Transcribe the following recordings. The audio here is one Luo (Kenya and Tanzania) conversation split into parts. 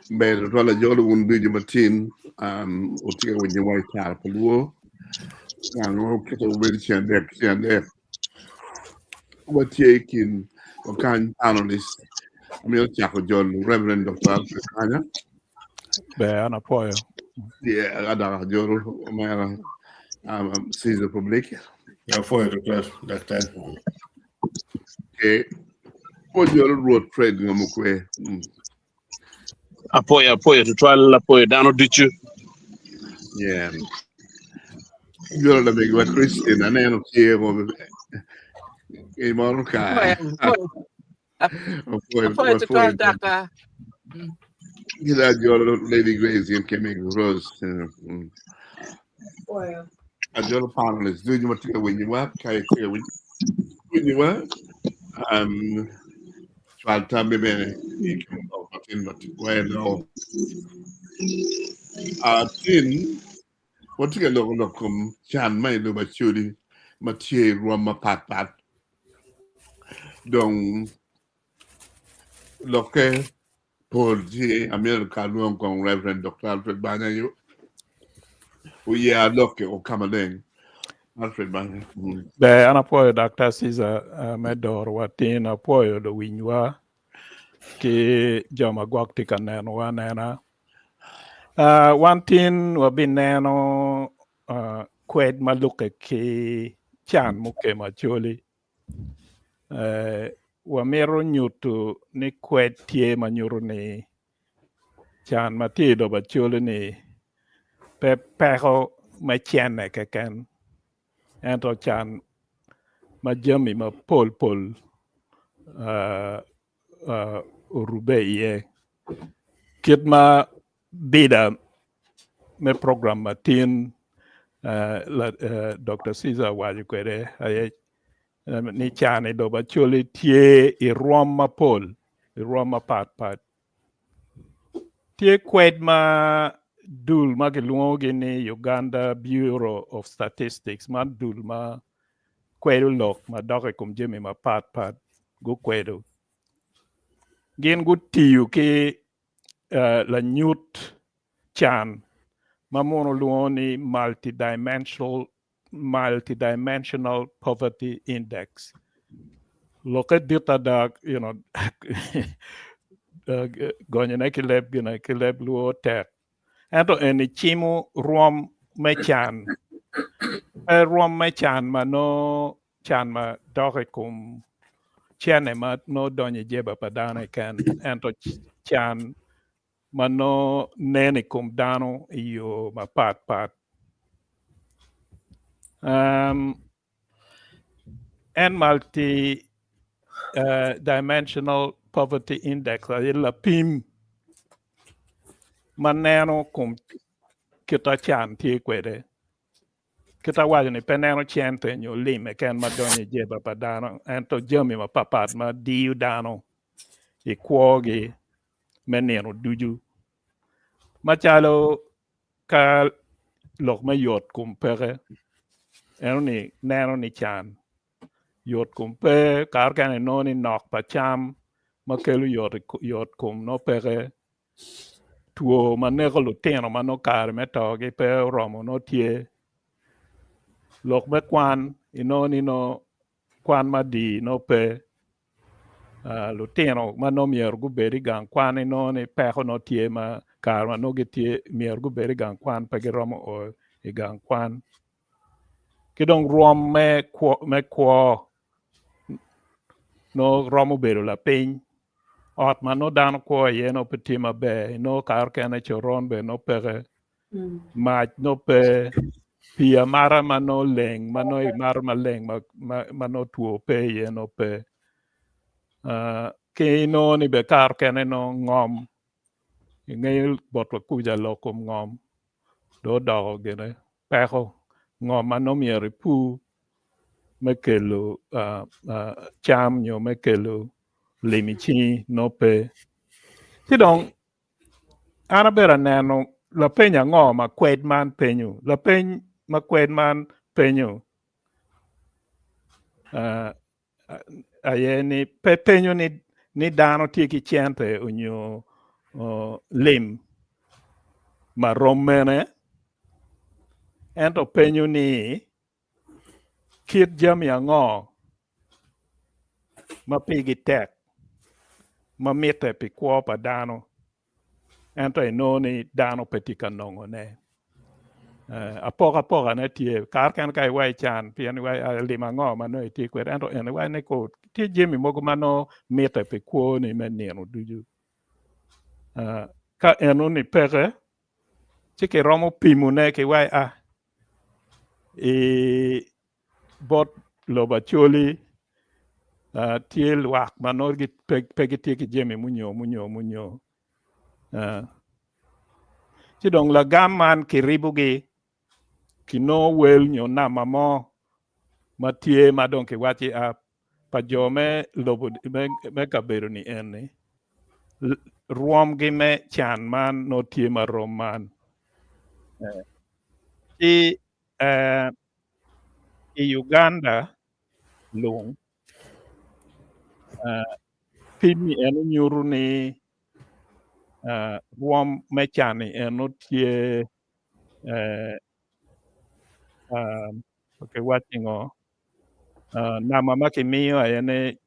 Beh, rola jolo un video matin, utika wenye waita paluo, ngo kito wedi siande, watie kin, wakan analyst, amil chako John, Reverend Dr. Alfred Kanya, Beh, ana poyo. yeah, ada jolo, mera, Caesar Public. Yeah, for Doctor. Okay, what jolo road trade ngamukwe, Apoio, tu try apoio, dano dichu. yeah, jolo da big wa Christian, aneno kiemo, imoro ka, Apoio to call Doctor. Gila jolo Lady Grace and Kemig Rose. A jolo panelist. Do you want to go when you work? Can you when you work? Falta bene. Well, tin. What you look come chan mai do machuri matie Rwom pat. Donc loke Paul G. America Rwom con Reverend Dr. Alfred Banyayo. We are loke o kamaleng. Alfred Banyayo. Beh, ana poyo Dr. Caesar medor watin apoyo do winywa ki joma gwak tika neno wa nena. One thing wabin neno kwed maluke ki chan muke macholi. Wamero nyutu ni kwed tie manyuru ni chan matido bacholi ni peko machene keken. Ento chan majami Mapol urube ye. Kit ma bida me program matin Dr. Caesar waju kwede aye ni chane do bacholi tie I Rwom Mapol I Rwom pat tie kwed ma dul ma gelungo ni Uganda Bureau of Statistics ma dul ma kwedu lok ma doke kum jemi ma pat go kwedu gin gu tiyu ki la nyut chan ma mono luoni multidimensional poverty index loke dita da gonye na kileb luo tek ento eni chimu Rwom mechan Rwom mechan ma no chan ma doke kum chene ma no donye jeba padane ken ento chan ma no nene kum dano iyo ma pat and multi dimensional poverty index la pim maneno kum kita chan ti kwede kita wajo ni peneno chente nyo lime ken madonye jeba padano ento jami ma papat ma diu dano I kwogi meneno duju machalo ka lok ma yot kum pere neno ni chan yot kum pe kar kane no ni nok pa cham ma kelu yot kum no pere tuo ma neko lutino ma no kar me togi pe romo no tie lok me kwan ni no kwan ma di no pe lutino ma no mier gu beri gang kwan ni peko no tie ma kar ma no gi tie mier gu beri gang kwan pe gi romo o I gang kwan kidong Rwom me kwo no romo bedo la piny ot ma no dano kwo ye no peti mabe no kar kene choron be no pere mach no pe pia mara ma no leng ma no mara ma leng ma no tuo pe ye no pe ke no ni be kar kene no ngom ngel botwa kuja lokum ngom do dago gene peko ngom ma no mieri pu mekelo cham nyo mekelo limichi no pe tidong anabera neno la penya ngo ma kwed man penyu la peny ma kwed man penyu aye ni penyu ni dano tiki chente unyo lim ma rom mene ento penyo ni kit jami ang'o ma pigi tek ma mite pi kwo pa dano ento inoni dano pe ti ka nongo ne apoka ne tie kar kan kai wai chan pien wai lima ngo ma no ti kwer ento en wai ne ko ti jemi mogo mano mite pi kwo ni meneno duju ka enoni peke chike romo pimu ne ke wai bot Lobo Acholi tie luak mano gi pegi tie ki jemi munyo ci dong la gam man ki ribu gi ki no wel nyo na mamo ma tie ma dong ki wachi pa jo me Lobo me kaberu ni eni Rwom gi me chan man no tie ma rom man i Uganda lung pimi enu nyuru ni Rwom me chani enu tie okay watingo nama makimiyo ene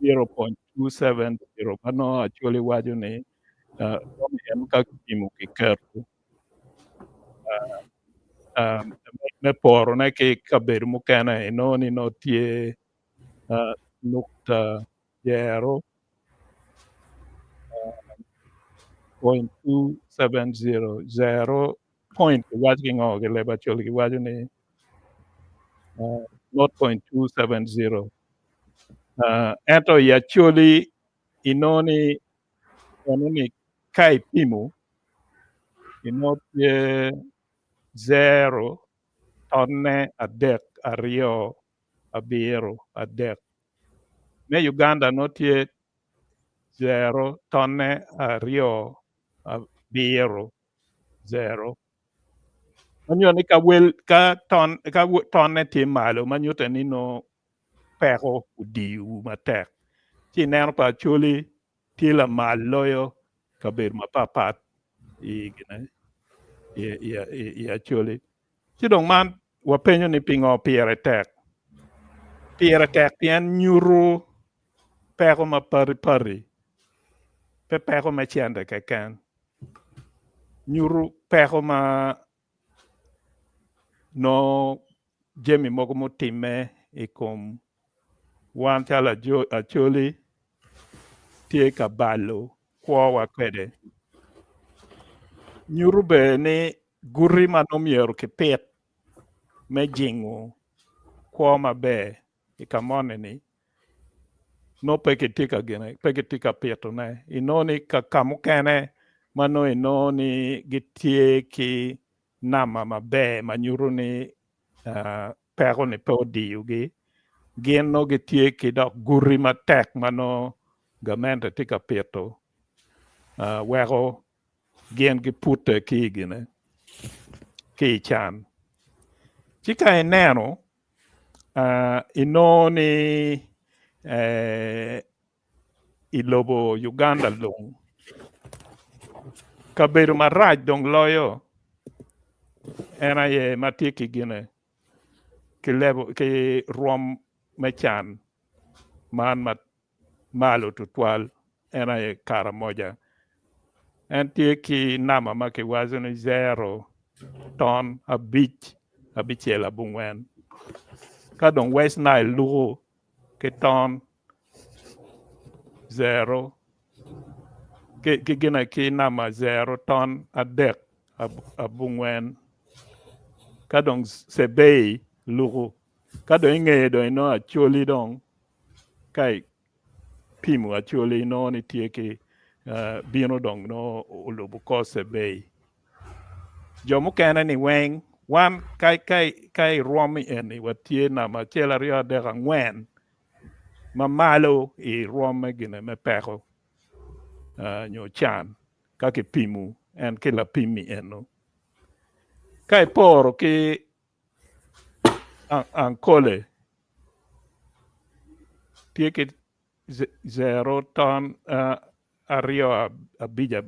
0.270 mano actually wajo ni en ka kipimo kikeru me poro ne ki kabedo mukene inoni no tie nukta zero 0.270 point wajo ki Lobo Acholi ki wajo ni 0.270 ento ya Acholi inoni kai pimu inotie 0 tonne adek ario abiro adek me Uganda notie 0 tonne ario abiro 0 manyo ni ka tonne tie malo manyote ni no peko udiu matek ci neno pa Acholi tie la maloyo kabir mapapat i Acholi ci dong man wapenyo ni pingo piere tek pien nyuru peko ma pari peko ma chende keken nyuru peko ma no jemi mogo mutime ikom wan chala Acholi tie ka balo kwo wa kwede nyuru be ni guri manomiero kipit me jingu kwo mabe ikamone ni no peke tika pieto ne inoni ka kamukene mano inoni gitie ki nama mabe manyuru ni peko ni podiu gi gin no gitie ki dok guri matek mano gamente tika pieto weko gin gi pute ki gine ki chan chika ineno inoni i Lobo Uganda lung kabedo maraj dong loyo ena ye matiki gine ki Rwom me chan man malo tutwal ena ye kara moja en tie ki nama ma ki wazo ni 0 ton abichiel abung'wen ka dong West Nile lugo ki ton 0 ki gina ki nama 0 ton adek abung'wen ka dong Sebei lugo ka dong ing'eyo dong ino Acholi dong kai pimu Acholi no ni tie ki bino dong no Lobo ko Sebei jomu kene ni weng wan kai Rwom eni watie nama achiel ario adek ang'wen ma malo i Rwom me gine me peko nyo chan kaki pimu en kila pimi eno kai poro ki Acholi tie ki 0 ton ario abija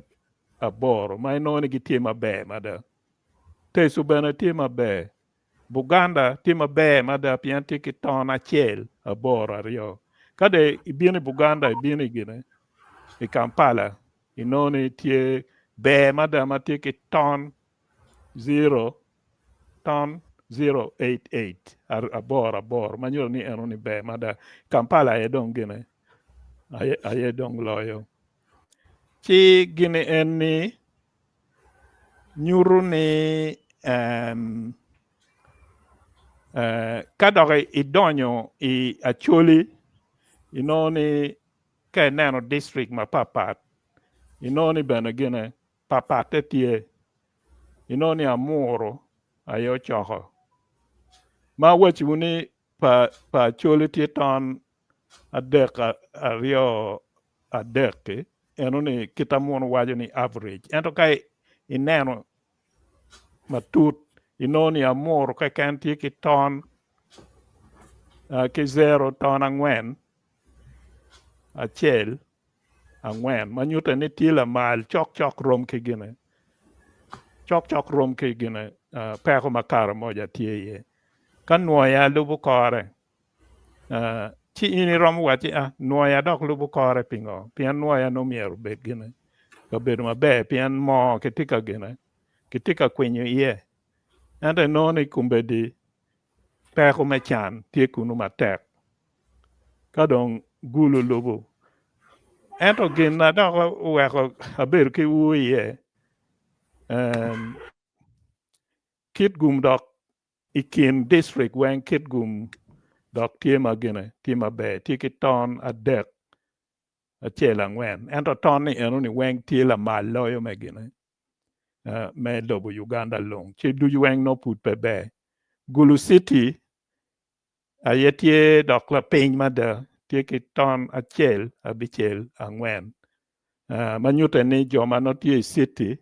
aboro ma inoni gi tie maber mada tesu bene tie maber Buganda tie maber mada pian tie ki ton achiel aboro ario kade ibini Buganda ibini gine i Kampala inoni tie ber mada ma tie ki ton 0.88 abor manyo ni enoni ber mada Kampala e dong gine aye dong loyo chi gini en ni nyuru ni kadoge idonyo i Acholi inoni ka neno district ma papat inoni bene gine papat tie inoni amuro ayo choko ma wachu ni pa Acholi tie ton adek ario adek enoni kitamuon wajo ni average ento kai ineno matut inoni amuro ka kan tie ki ton ki 0 ton ang'wen achiel ang'wen manyuto ni tila mal chok rom ke gine chok rom ke gine peko makara moja tie ye kan nuoya lubu kore chi ini rom wachi nuoya dok lubu kore pingo pian nuoya no miero bet gine ka bedo maber pian mo ketika gine ketika kwenyo iye ente noni kumbedi peko mechan tie kunu matek kadong gulu lubu ento gin dok weko abedo ki wuye kit gum dok ikin district wen kit gum dok tie magine tie maber tie ki ton adek achiel ang'wen ento ton ni enoni wen tie la mal loyo megine me Lobo Uganda long chi duj wen no put pebe Gulu City aye tie dok la piny mada tie ki ton achiel abichiel ang'wen manyute ni joma no tie city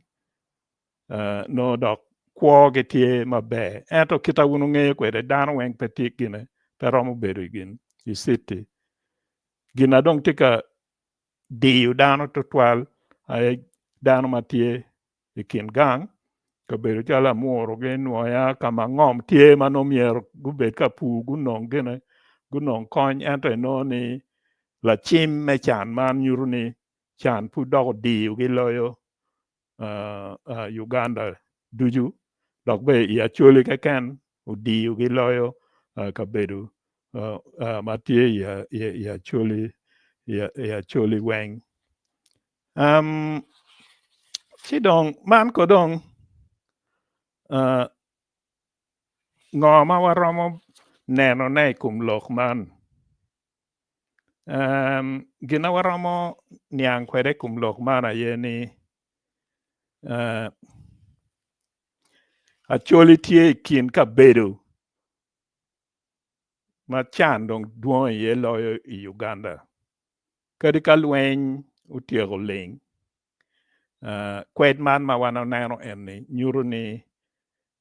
no dok kwo gi tie maber ento kita unu ng'eyo kwede dano wen pe tie gine pe romo bedo gin i city gina dong tika diyo dano tutwal aye dano matie i kin gang kabedo chala muoro gi nuoya kama ng'om tie manomiero gubed ka pu gunong gine gunong kony ento enoni la chim me chan man nyuru ni chan pu dogo diyo gi loyo Uganda duju dok be i Acholi keken udiyo gi loyo kabedo matie i Acholi weng chidong man kodong ng'oma waromo neno ne kum lok man gina waromo niang kwede kum lok man aye ni Acholi tie kin kabedo machan dong duong ye loyo i Uganda kadi ka lweny utieko ling kwed man ma wan oneno en ni nyuro ni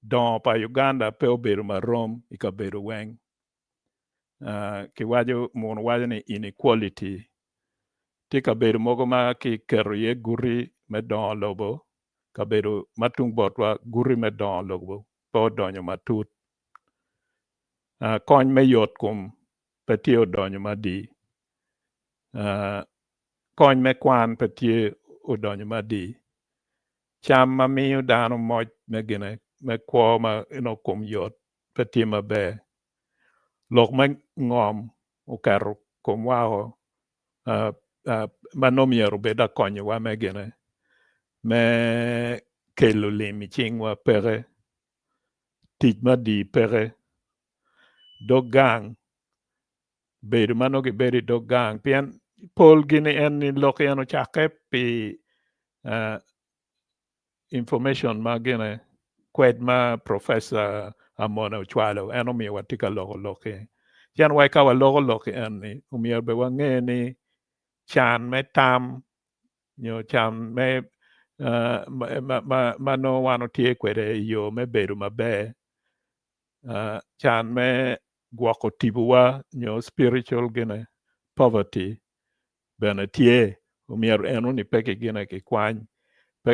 dongo pa Uganda pe obedo marom i kabedo weng kiwajo mon wajo ni inequality ti kabedo mogo ma ki kero ye guri me dongo Lobo kabedo matung botwa guri me dongo Lobo po donyo matut kony me yot kum pe tie odonyo madi kony me kwan pe tie odonyo madi cham ma miyo dano moj me gine me kwo ma ino kum yot pe tie maber lok me ng'om ukero kum wako manomiero beda konyowa me gine me kelo lim i cingwa peke tich madi peke dog gang bedo mano gi bedo dog gang pian pol gini en ni lok eno chake pi information ma gine kwed ma Professor Amona Ochwalo eno miyo watika loko yan wai ka waloko en ni umiyo be wang'e ni chan me tam chan me mano wano tie kwede yo me bedo maber chan me gwoko tibuwa spiritual gine poverty bene tie umier eno ni peke gina ki kwany pe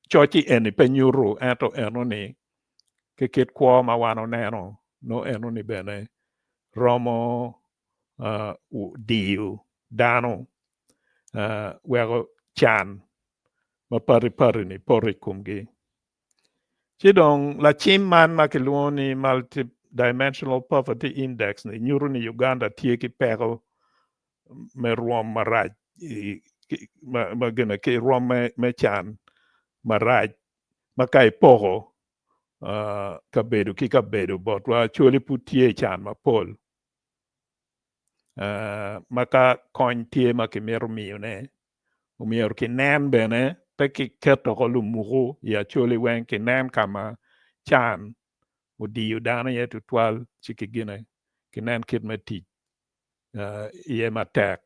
chochi eni pe nyuru ento eno ni ke ket kwa ma wano neno no eno ni bene romo diu dano wego chan ma pari ni pori kumgi chidong la chim man ma kiluoni multi-dimensional poverty index ni nyuru ni Uganda tieki pego me Rwom maraj ma gina ki Rwom me chan maraj ma kai pogo kabedo ki kabedo bot wa choli putie chan Mapol maka kony tie ma kimero miyo ne umiyo ki nen bene pe ki keto ko lumugu ya choli wen ki nen kama chan udiyo dana ye tutwal chiki gine ki nen kit mati ye matek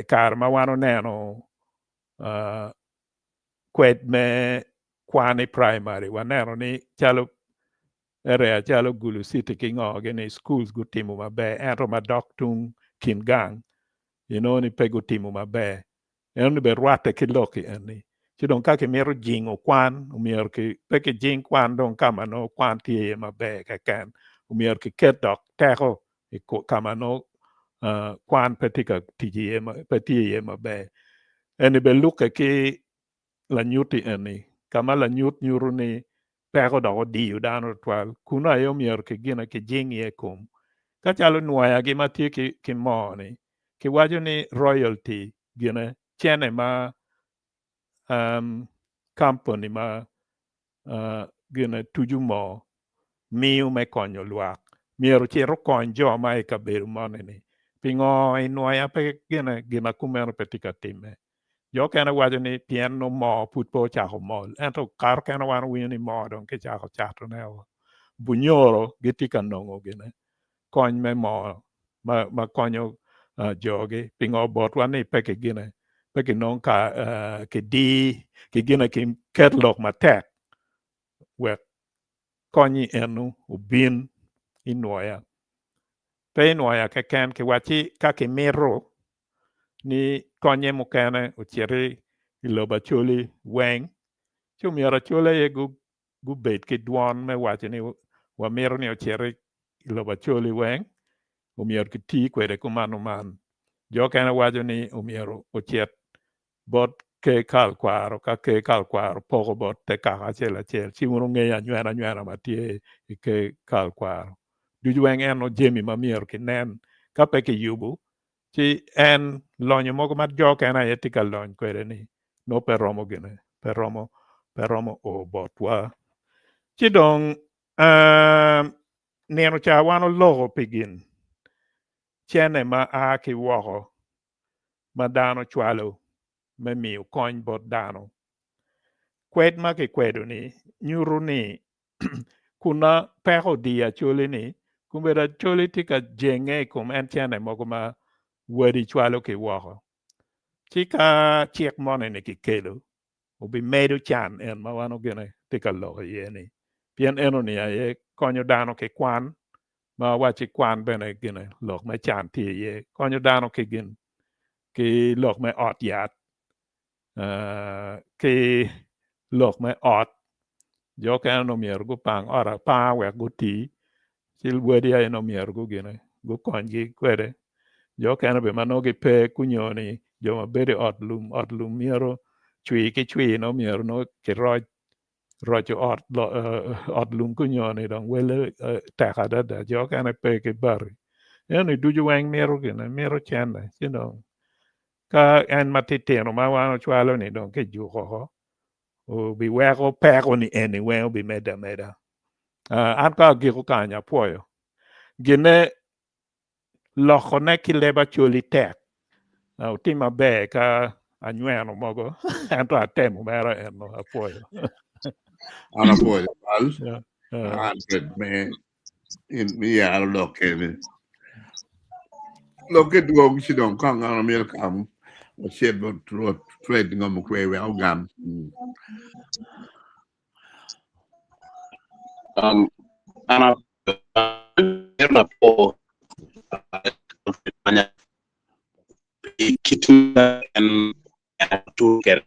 kar ma wano neno kwed me kwani primary waneno ni chalo area chalo Gulu City kingo gini schools gutimo mabe ento madok tung Kingang ni pe gutimo mabe eno be rwate kiloki eni chidong kaki mero jingo kwan umier ki peki jing kwan dong kama no kwan tiye mabe kaken umier ki ketok teko kama no kwan petika tiye petiye mabe eni be luke ki la nyuti eni kama la nyut nyuru ni peko doko diyo dano twal kuna yo mier ki gina ki jing ye kum kachalo nuaya gi mati ki mo ni ki wajo ni royalty gina chene ma company ma gina tuju mo miu me konyo luak miero chero kony jo ma ikaberu mone ni pingo inuaya pe gina kumero petika time jo kena wajo ni pien no mo putpo chako mol ento kar kena wan wiyo ni mo don ke chako chato newo bunyoro gitika nongo gina kony me mo ma konyo jogi pingo bot wan ni peke gina peki non ka ki gina ki ketlok matek wek konyi enu ubin inuaya pe inuaya ke ken ki wachi kaki miro ni konye mukene uchiri iloba choli weng chumiara chole ye gu bet ki duon me wachi ni wa miro ni uchiri iloba choli weng umier ki ti kwede kumano man jo kena wajo ni umiero uchiet bot ke kal kwaro ka ke kal kwaro pogo bot te kaka chela chi uno ngeya nywera matie ke kal kwaro duju weng eno jemi mamier ki nen ka pe ki yubu chi en lonyo mogo mat jo kena yetika lony kwede ni no pe romo gine pe romo o bot wa chi dong neno cha wano logo pigin chene ma a ki woko ma dano chwalo me miyo kony bot dano kwed ma ki kwedo ni nyuru ni kuna peko dia choli ni kumbera choli tika jenge kum en chene mogo ma wadi chwalo ki woko chika chiek mone ni ki kelo ubi medo chan en ma wano gine tika loko ye ni pien eno ni ye konyo dano ki kwan ma wachi kwan bene gine lok me chan tiye ye konyo dano ki gin ki lok me ot yat ki lok me ot jo ka no mier gu pang ora pa we gu ti sil wedi ay no mier gu gine gu konji kwede jo ka no be mano gi pe kunyoni jo ma bede ot lum miero chui ki chui no mier no ki roj ot lum kunyoni don wele taka da jo ka no pe ki bari yani duju weng miero gine miero chende ka en matiteno ma wano chwalo ni don ke juko bi weko peko ni anyway bi meda an ka giko kanya puoyo gine loko ne kileba choli tek utima be ka anyweno mogo anto atemo mera eno apuoyo Ana puede mal. yeah. Me in me ya lo que duo si don kan ana me kam o shed but trade ngam kwe we gam Ana Mapol Kitna and to get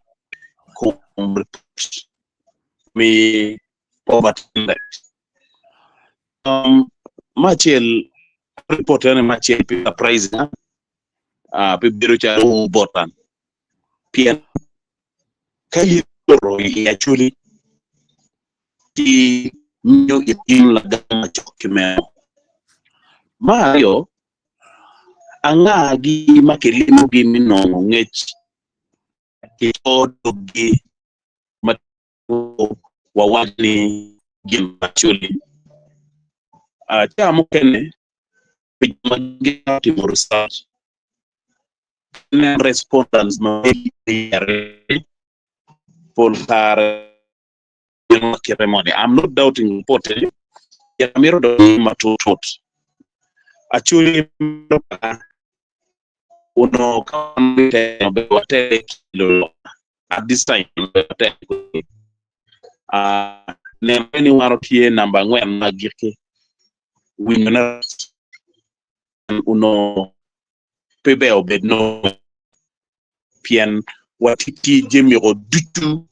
reports me poverty index. Machel report and Machel price Pibirucha Botan. Pian Kayi actually the new in la gama chokime. Mario anga gi makelimu gi minongo ngech ke odogi matu wawani gim actually chamu kene pijamagi timo research ne respondents ma yare poltar ceremony. I'm not doubting potential yamiro do matutot actually uno kamite bewate kilo at this time ne many waro tie number ngwen na girke winner uno pebe obed no pian watiti jemiro dutu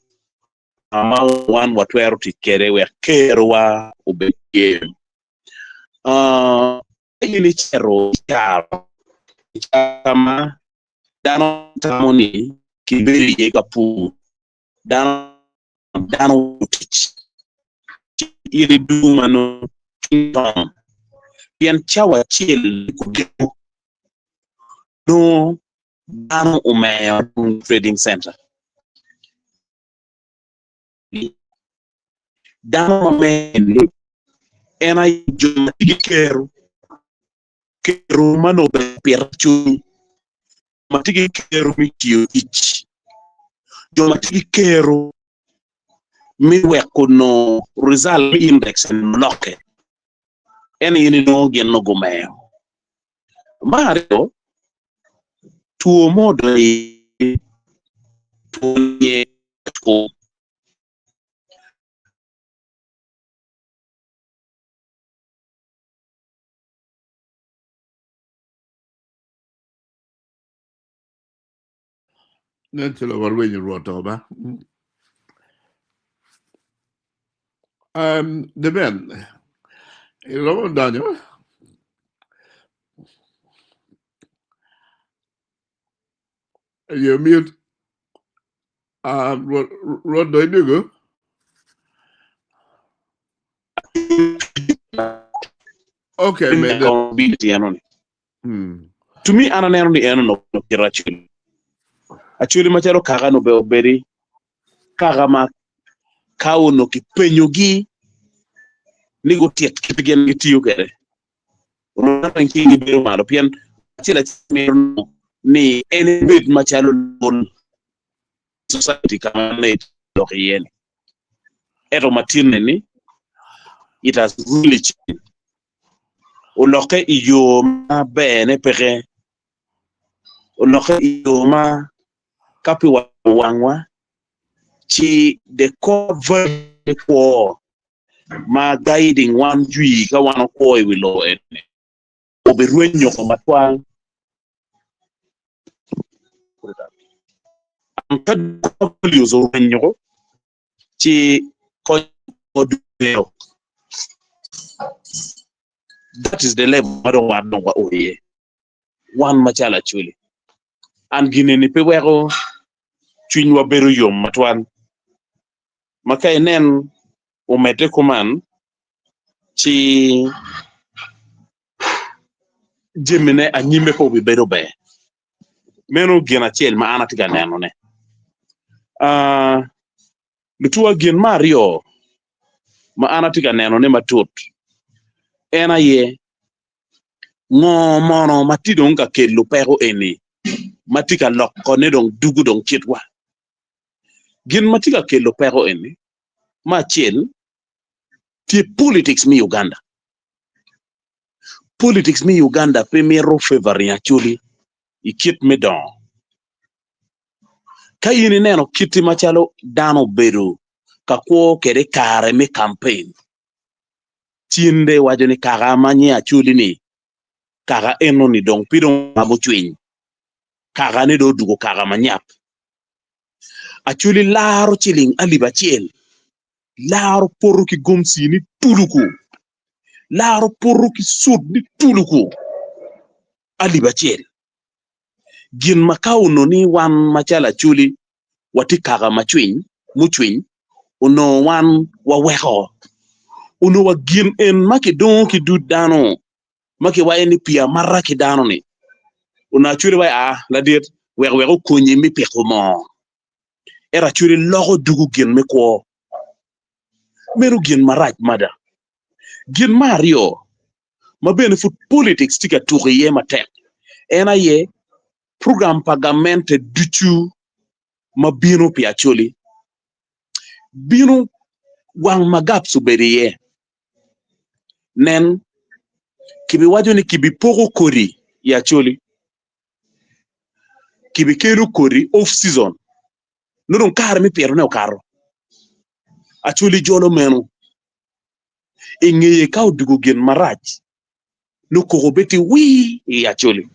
ama wan watwero tikere we kerwa obeye ili chero chama dano tamoni kibeli yeka pu dano tich ili dumano kingdom pian chawa chill no dano umeya trading center dano meni ena joma kero mano be perchu matigi kero mitio ich joma tigi kero mi wekono result index and loke eni yini no genno gomeo Mario tuo modo tuo Nanti lo warwe ni roto ba. The ben. Lo danyo. You mute. Rod do you go? Okay, man. To me, I don't know actually macharo kaga no beoberi kaga ma kawo no kipenyogi nigo tiet kipigen gitiyo kere ono nki biro malo pian chila chimero ni any bit machalo society kama ne doyen eto matine ni it has really changed uloke iyo ma bene pere uloke iyo ma kapi wangwa chi the cover for ma guiding one jui ka wan ko e wilo ene oberwenyo ko matwang am kad ko liuzo wenyo chi ko odeo that is the level I don't want no oye one machala chuli and gineni pe wero chwinywa beru yom matwan makai nen umete kuman chi jemine anyime po bi beru be meno gena chel ma anatiga neno ne lutua gen Mario ma anatiga neno ne matut ena ye ngo mono matido nga kelo pero eni matika lokko ne dong dugu dong chitwa gin matika kelo pero eni ma chel ti politics mi Uganda premier favor actually ikit me don kayini neno kiti machalo dano beru kakwo kere kare me campaign tiende wajoni kaga manye actually ni kaga eno ni dong pidong abo chwiny kagane do dugo kaga manyap Acholi laro chiling aliba chiel laro porru ki gomsi ni tuluku laro porru ki sud ni tuluku aliba chiel gin makau no ni wan machala chuli wati kaga machwiny muchwiny uno wan waweho uno wa gin en maki don ki dudano maki wa eni pia marra ki dano ni una chuli wa la diet wer konyi mi peko mo era chuli logo dugu gin me ko meru gin maraj mada gin mario ma benefit politics tika tuye matek ena ye program pagamente duchu ma bino pi Acholi bino wang magap suberiye nen kibi wajo ni kibi pogo kori ya Acholi kibi kelu kori off season nurun kar mi pero ne okaro Acholi jolo menu ingeye kaw dugu gen maraj no ko beti wi ya Acholi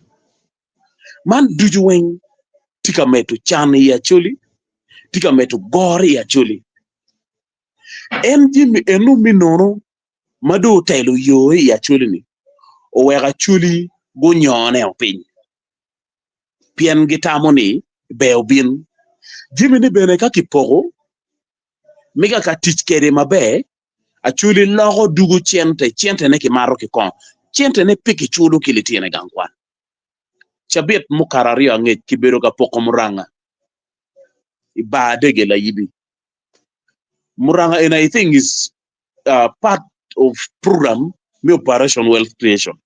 man duju wen tika metu chan ya Acholi tika metu gori ya Acholi enjimi enu minono mado telo yo ya Acholi ni o wega Acholi go nyone opiny pien gitamo ni beobin jimi ni bene ka kipogo miga ka tich kere mabe Acholi logo dugu chiente ne kimaro ki kon chiente ne piki chulo kilitiene gangwan chabet mukarario ange kibero ka poko muranga ibade gela yibi muranga and I think is part of program me operation wealth creation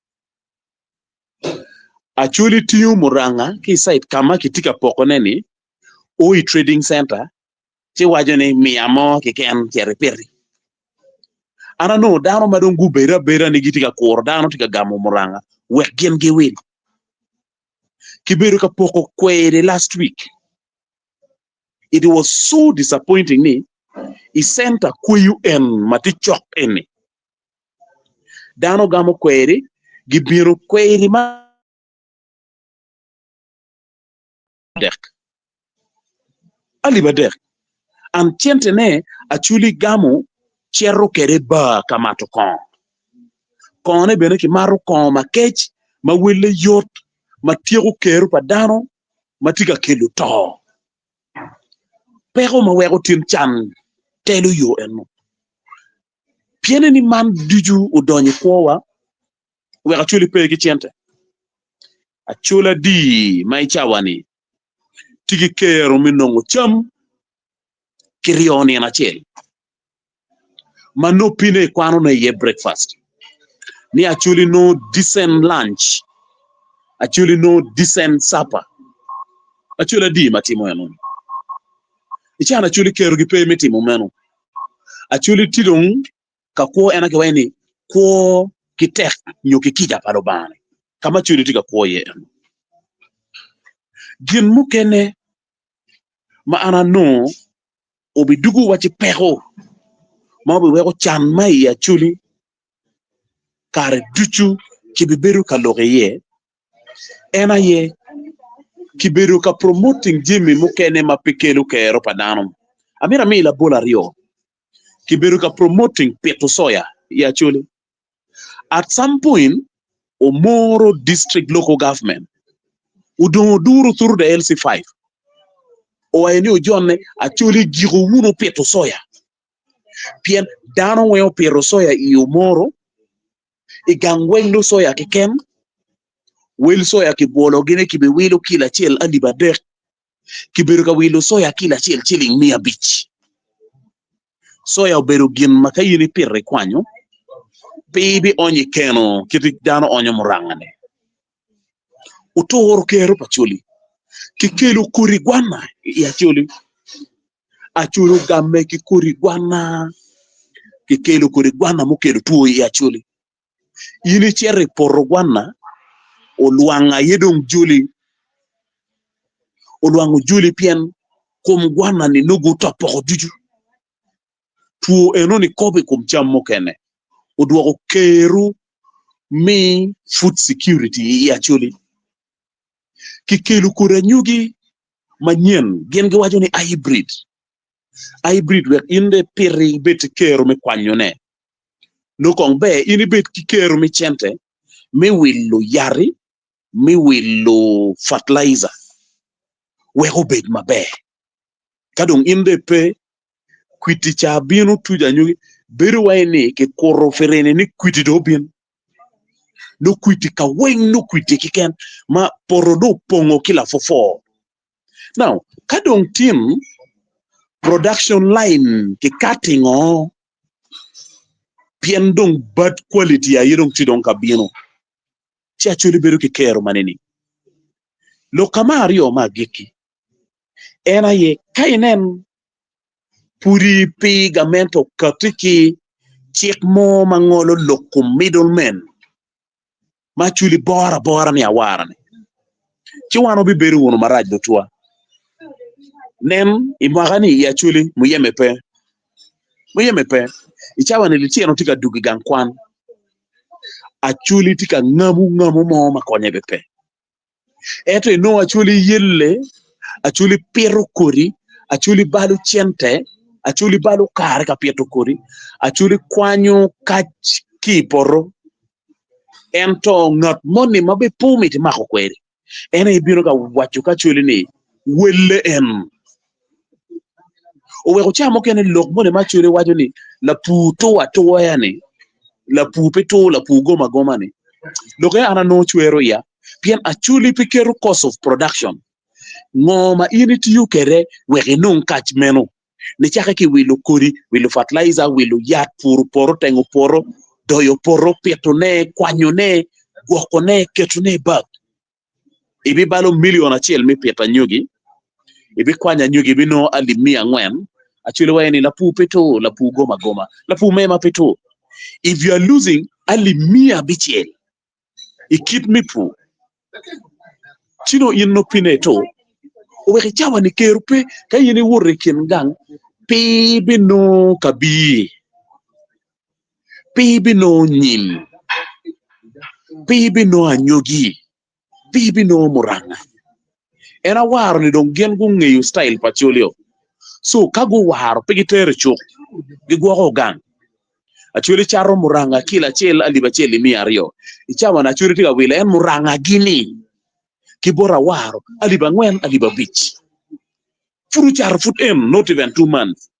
Acholi tiyu muranga ki site kama kitika poko neni oi trading center ti wajo ni miyamo kiken chereperi ana no dano madongu bera ni gitika kor dano tika gamo muranga wek gen gewin kibero ka poko kwere last week it was so disappointing ni I sent a QUN mati chok ene dano gamo kwere gibiro kwere ma dek aliba dek an chiente ne Acholi gamo cherro kere ba kamato kon bene ki maru kon ma kech ma wele yot ma tiego keru pa dano ma tika kelu to pero ma wego tin chan telu yo eno piene ni man duju udonyi kwowa wega Acholi pe ki chiente Achola di mai chawani tigi kero minongo cham kirioni na chel mano pine kwano na ye breakfast ni Acholi no decent lunch Acholi no decent supper Achola di matimo eno ichana Acholi kero gi pe mitimo meno Acholi tidong ka kwo ena ke weni kwo kitek nyoki kija paro bane kama Acholi tika kwo ye gin mukene ma ana no obidugu wachi pego ma obi wego chan mai ya Acholi kare duchu kibiberu ka logeye ena ye kiberu ka promoting jimi mukene ma pikelu kero padano amira mi la bola rio kiberu ka promoting peto soya ya Acholi at some point Omoro district local government udon duru through the LC5 o eni ojonne Acholi gigo wuno peto soya pien dano weo pero soya I Omoro igangwenglo soya kiken wel soya ki bolo gine kibe wilo kila chiel aliba dek kiberu ka wilo soya kila chiel chiling 100 soya oberu gin makayini pirre kwanyo bibi onyi keno kiti dano onyo murangane utoro kero Acholi kikelo kuri gwana ya Acholi game ki kuri gwana kikelo kuri gwana mukelo tuo ya Acholi yini chere porro gwana oluanga yedong oluangu juli pien kum gwana ni nugu topoko juju tuo enoni kobe kum cham mokene oduoko keru mi food security ya Acholi ki kelu kura nyugi manyen gen gi wajo ni hybrid we inde piri bet kero me kwanyone no kong be ini bet ki kero me chente me willo yari me willo fertilizer we go bet mabe kadong inde pe kwiti cha binu tuja nyugi beru waini ke koro ferene ni kwiti do bin no kwiti ka weng no kwiti kiken ma porodo pongo kila fofo now kadong team production line ki cutting o piendong bad quality ya yidong tidong kabino ci actually beru ki kero maneni lo kamario magiki ena ye kainen puri pigamento katiki chik mo mangolo lokum middleman ma chuli bora ni awarane ci wano bi beru wono maraj do tuwa nem imagani ya chuli muyeme pe ichawa ni litie no tika dugi gankwan achuli tika ngamu mo makonye bepe eto no achuli yelle achuli pero kori achuli balu chente achuli balu kare ka pieto kori achuli kwanyo kach kiporo ento ngat moni mabe pumiti mako kweri ene ibiro ka wacho ka chuli ni welle en owe ko chamo kene lok mone ma chuli wacho ni la puto ato yani la pupeto la pugo magoma ni loke ana no chwero ya pien achuli pikero cost of production ngoma initi yukere wege nun kach meno ne chaka ki wilu kuri wilu fertilizer wilu yat poro tengo poro doyo poro petone kwanyone gwokone ketune bag ibi balo million achiel mi peta nyugi ibi kwanya nyugi bino alimia ngwen achuli wayeni la pupeto la pugo magoma la pumema peto if you are losing alimia bichiel ikit mipu chino inno pineto owe chawa ni kerupe kayini wore kin gang pibino kabi pibino nyil pibino anyogi pibino muranga era waro ni don gen gu ngeyu style pacholio so kago waro pigitere chok gigwo gang achuli charo muranga kila chel aliba cheli 200 ichawa na churi tiga wile en muranga gini kibora waro aliba ngwen aliba bich furu char fut em not even 2 months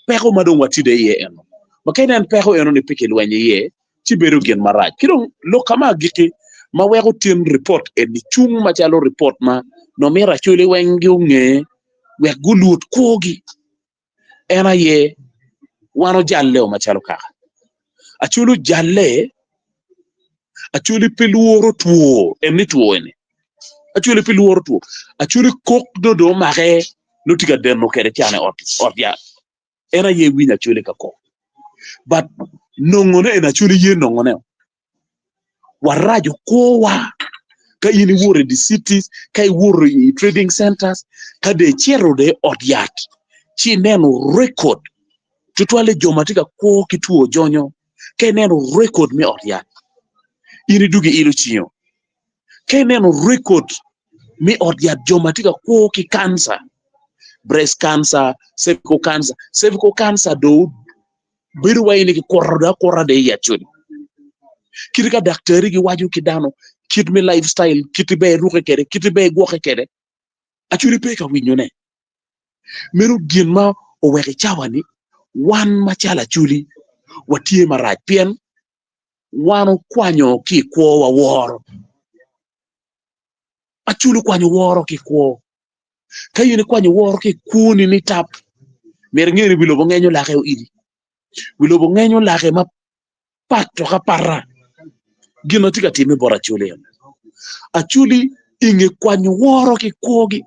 peko madong watide ye eno makainen peko eno ni pikil wenye ye chiberu gen maraj kidong lo kama giki ma wego tim report eni chung machalo report ma no mira chuli wengi unge we gulut kogi ena ye wano jalle o machalo kaka achulu jalle achuli piluoro tuo eni tuo eni achuli piluoro tuo achuli kok do mare no tiga denno kere tiane ot ya ena ye winya achuli kako but nongone ena achuli ye nongone warajo kowa ka yini wore di cities ka wore trading centers ka de chero de odiat chi neno record tutwale jomatika ko kituo jonyo ka neno record mi odiat yini dugi ilu chiyo ka neno record mi odiat jomatika ko ki cancer breast cancer cervical cancer do biru wayini ki korra de yachuni kirika daktari gi waju kidano kit mi lifestyle kit be ruke kede kit be goxe kede achuri pe ka winyone meru ginma o weke chawani wan machala chuli watie maraj pien wano kwanyo ki kwo wa woro achuli kwanyo woro ki kwo kayini kwanyo woro ki kuni ni tap mer ngeri bilobo ngenyo laxe o idi bilobo ngenyo laxe ma pato ka parra gino tika timi bora chuli achuli inge kwanyo woro ki kwogi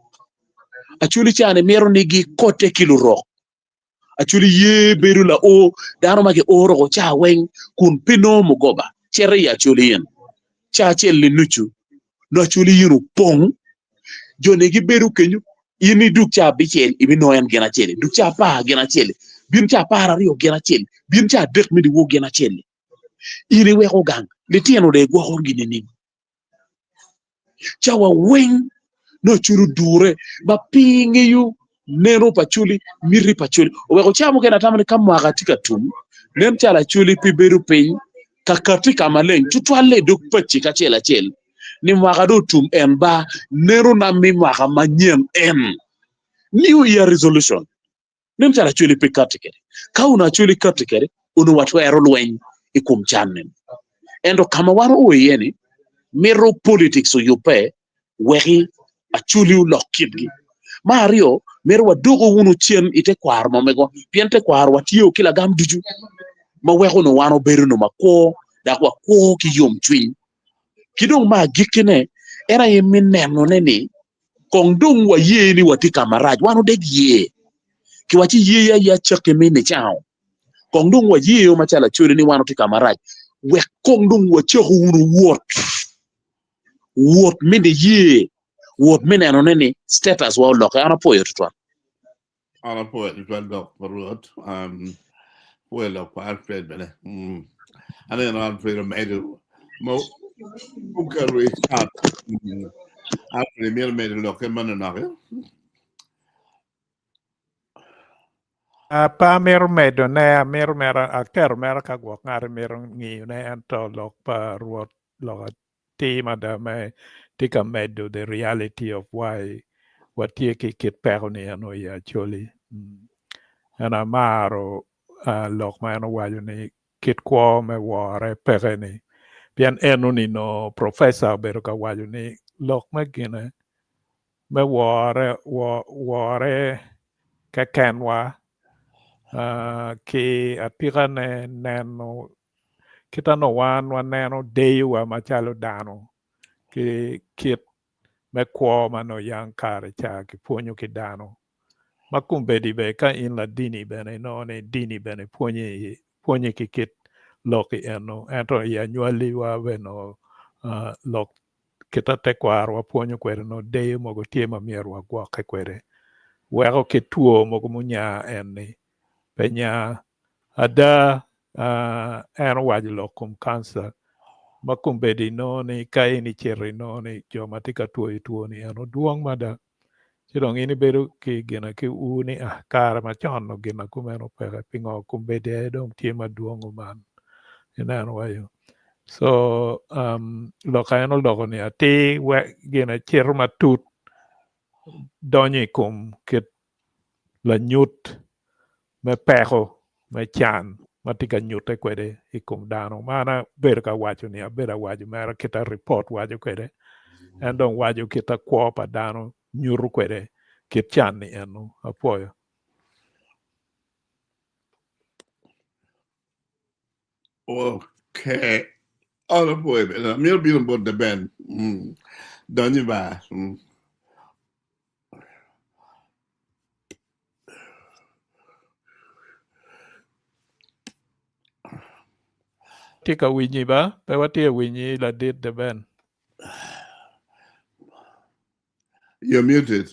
achuli chane mero nigi kote kiluro achuli ye berula o dano mage oro go cha wen kun pino mugoba chere ya achuli yen cha chelle nuchu no achuli yinu pong jone gi beru kenyu yini duk cha bichel ibi no en gena chele duk cha pa gena chele bin cha para rio gena chele bin cha dek mi di wo gena chele ini we ko gang le tieno de go ho gini ni chawa weng no churu dure ba pingi yu nero pachuli miri pachuli we ko chamu kena tamani kama katika tum nem chala chuli pi beru pin kakati kama len tutwale duk pachi ka chela chel ni mwaka do tum en ba nero na mi mwaka manyem en new year resolution nem chala chuli pi katikere ka una chuli katikere unu watu ero lwen ikum chanen endo kama waro oyeni mero politics yupe wehi achuli lokidgi Mario mero wadogo wunu chien ite kwar mamego piente kwar watio kila gam duju ma weho no wano beru no mako da kwa ko ki yom twin kidong ma gikine era yemin no neni kongdong wa ye ni wati kamaraj wano de ye ki wati ye ya chake mene chao kongdong wa ye o machala churi ni wano ti kamaraj we kongdong wa chehu wunu wot mende ye wot mene no neni status wa loka ana poyo tutwa Ana poet well doc parot well of Alfred bene ana yana Alfred made mo buka restart Alfred made loke manana pa mero medo ne mero akero mero ka gwok ngare mero ngiyo ne anto lok pa ruot lok tima da me tika medo the reality of why watie ki kit pero ni ano ya Acholi ana maro lok ma ano wayo ni kit kwa me ware pere ni pian eno ni no professor bero ka wayo ni lok ma gine me ware ka kenwa ki apika ne neno kita no wan neno deyu wa machalo dano ki kit me kwo mano yang kare cha ki puonyo ki dano makumbe di be ka in la dini bene no ne dini bene puonye ki kit loki eno ento ya nyuali wa beno lok kita te kwar wa puonyo kwere no deyu mogo tie ma mier wa gwa ke kwere weko ki tuo mogo munya eni penya ada eno wajlo kum cancer makumbe di no ni ka ini cheri no ni joma tika tuo ni eno duong mada chidong ini bedo ki gina ki uni kara ma chon no gina kumeno peka pingo kumbe de dong tie maduong man eno wayo so loka eno logo ni ati we gina cher matut donyi kum kit la nyut me peko me chan matika nyute kwede ikum dano mana ber ka wacho ni abera wacho mara kita report wacho kwede and don't wacho kita kwa pa dano nyuru kwede kit chan ni eno apoyo okay ana poet mir bin bod the band donyi ba tika winyi ba pe watie winyi la did the band you're muted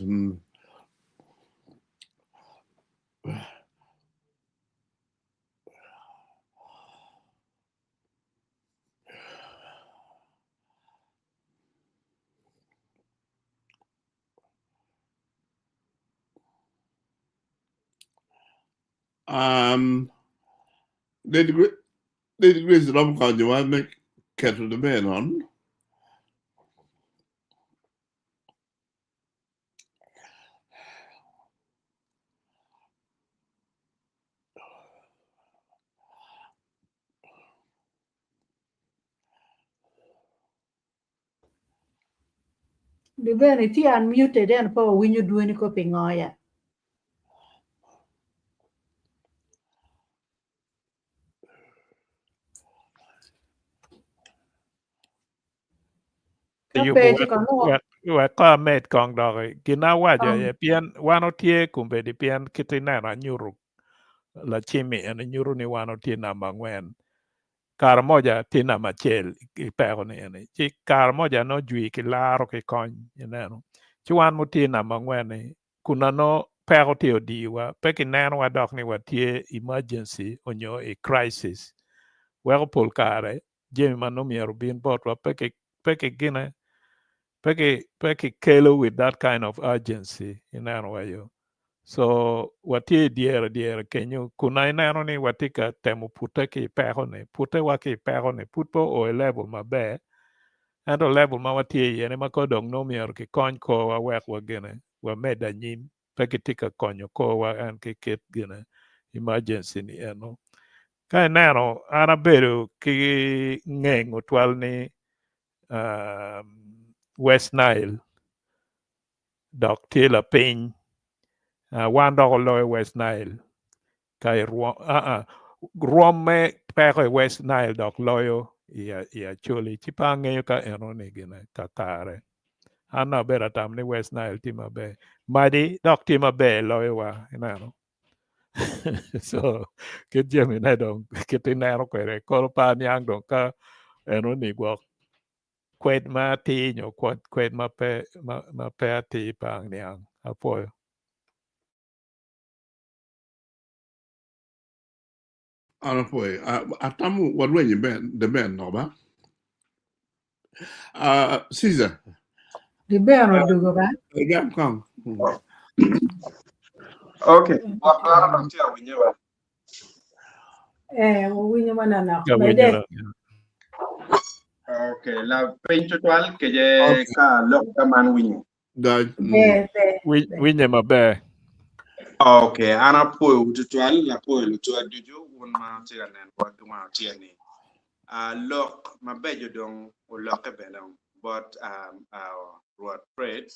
they agree the Rwom called you want to make cattle the band on the band is unmuted and for when you do any coping or yeah. we ka met kong dog gina wajo ye pian wano tie kumbe di pian kitina na nyuru la chimi en nyuru ni wano tie namba ngwen kar moja tie namba chel ipego ni ene chi kar moja no jui ki laro ki kony neno chi wan mo tie namba ngwen ni kuna no pego tie odiwa peki neno wa dok ni wa tie emergency onyo a crisis weko pol kare jemi mano miero bin bot wa peki gine Peki kelo with that kind of urgency in anwayo. So wati diere kenyu kunai nano ni watika temu pute ki pehone pute waki pehone putpo o level mabe and o level ma wati yene makodong no mier ki kony ko wa wek wa gene wa meda nyim peki tika konyo ko wa an ki ket gene emergency ni eno kai nano ana bedo ki ngeng utwal ni West Nile dok tila piny wan dog loy West Nile kai Rwom me peko West Nile dok loyo ya Acholi chipa ngeyo ka eno ni gina kakare ana bera tam ni West Nile tima be madi dok tima be loyo wa inano so ke jemi na dong kitinero kwere koro pa nyang dong ka eno ni gwok kwed ma ti nyo kwed ma pe ti pang nyang apoyo Ano foi. Atamu wadwenye ben the ben no ba. Caesar. The bear or do go back. Gam kong. Okay. Wakala baktia wenyewe. We never know. ya By then, Okay. La pencho tual que je ka lok taman winyo. Daj. winye mabe Okay. Ana po ututual la po lutua dujo won ma tira nen kwa tuma tiani. Lok mabejo dong o lok e belong. But what prayed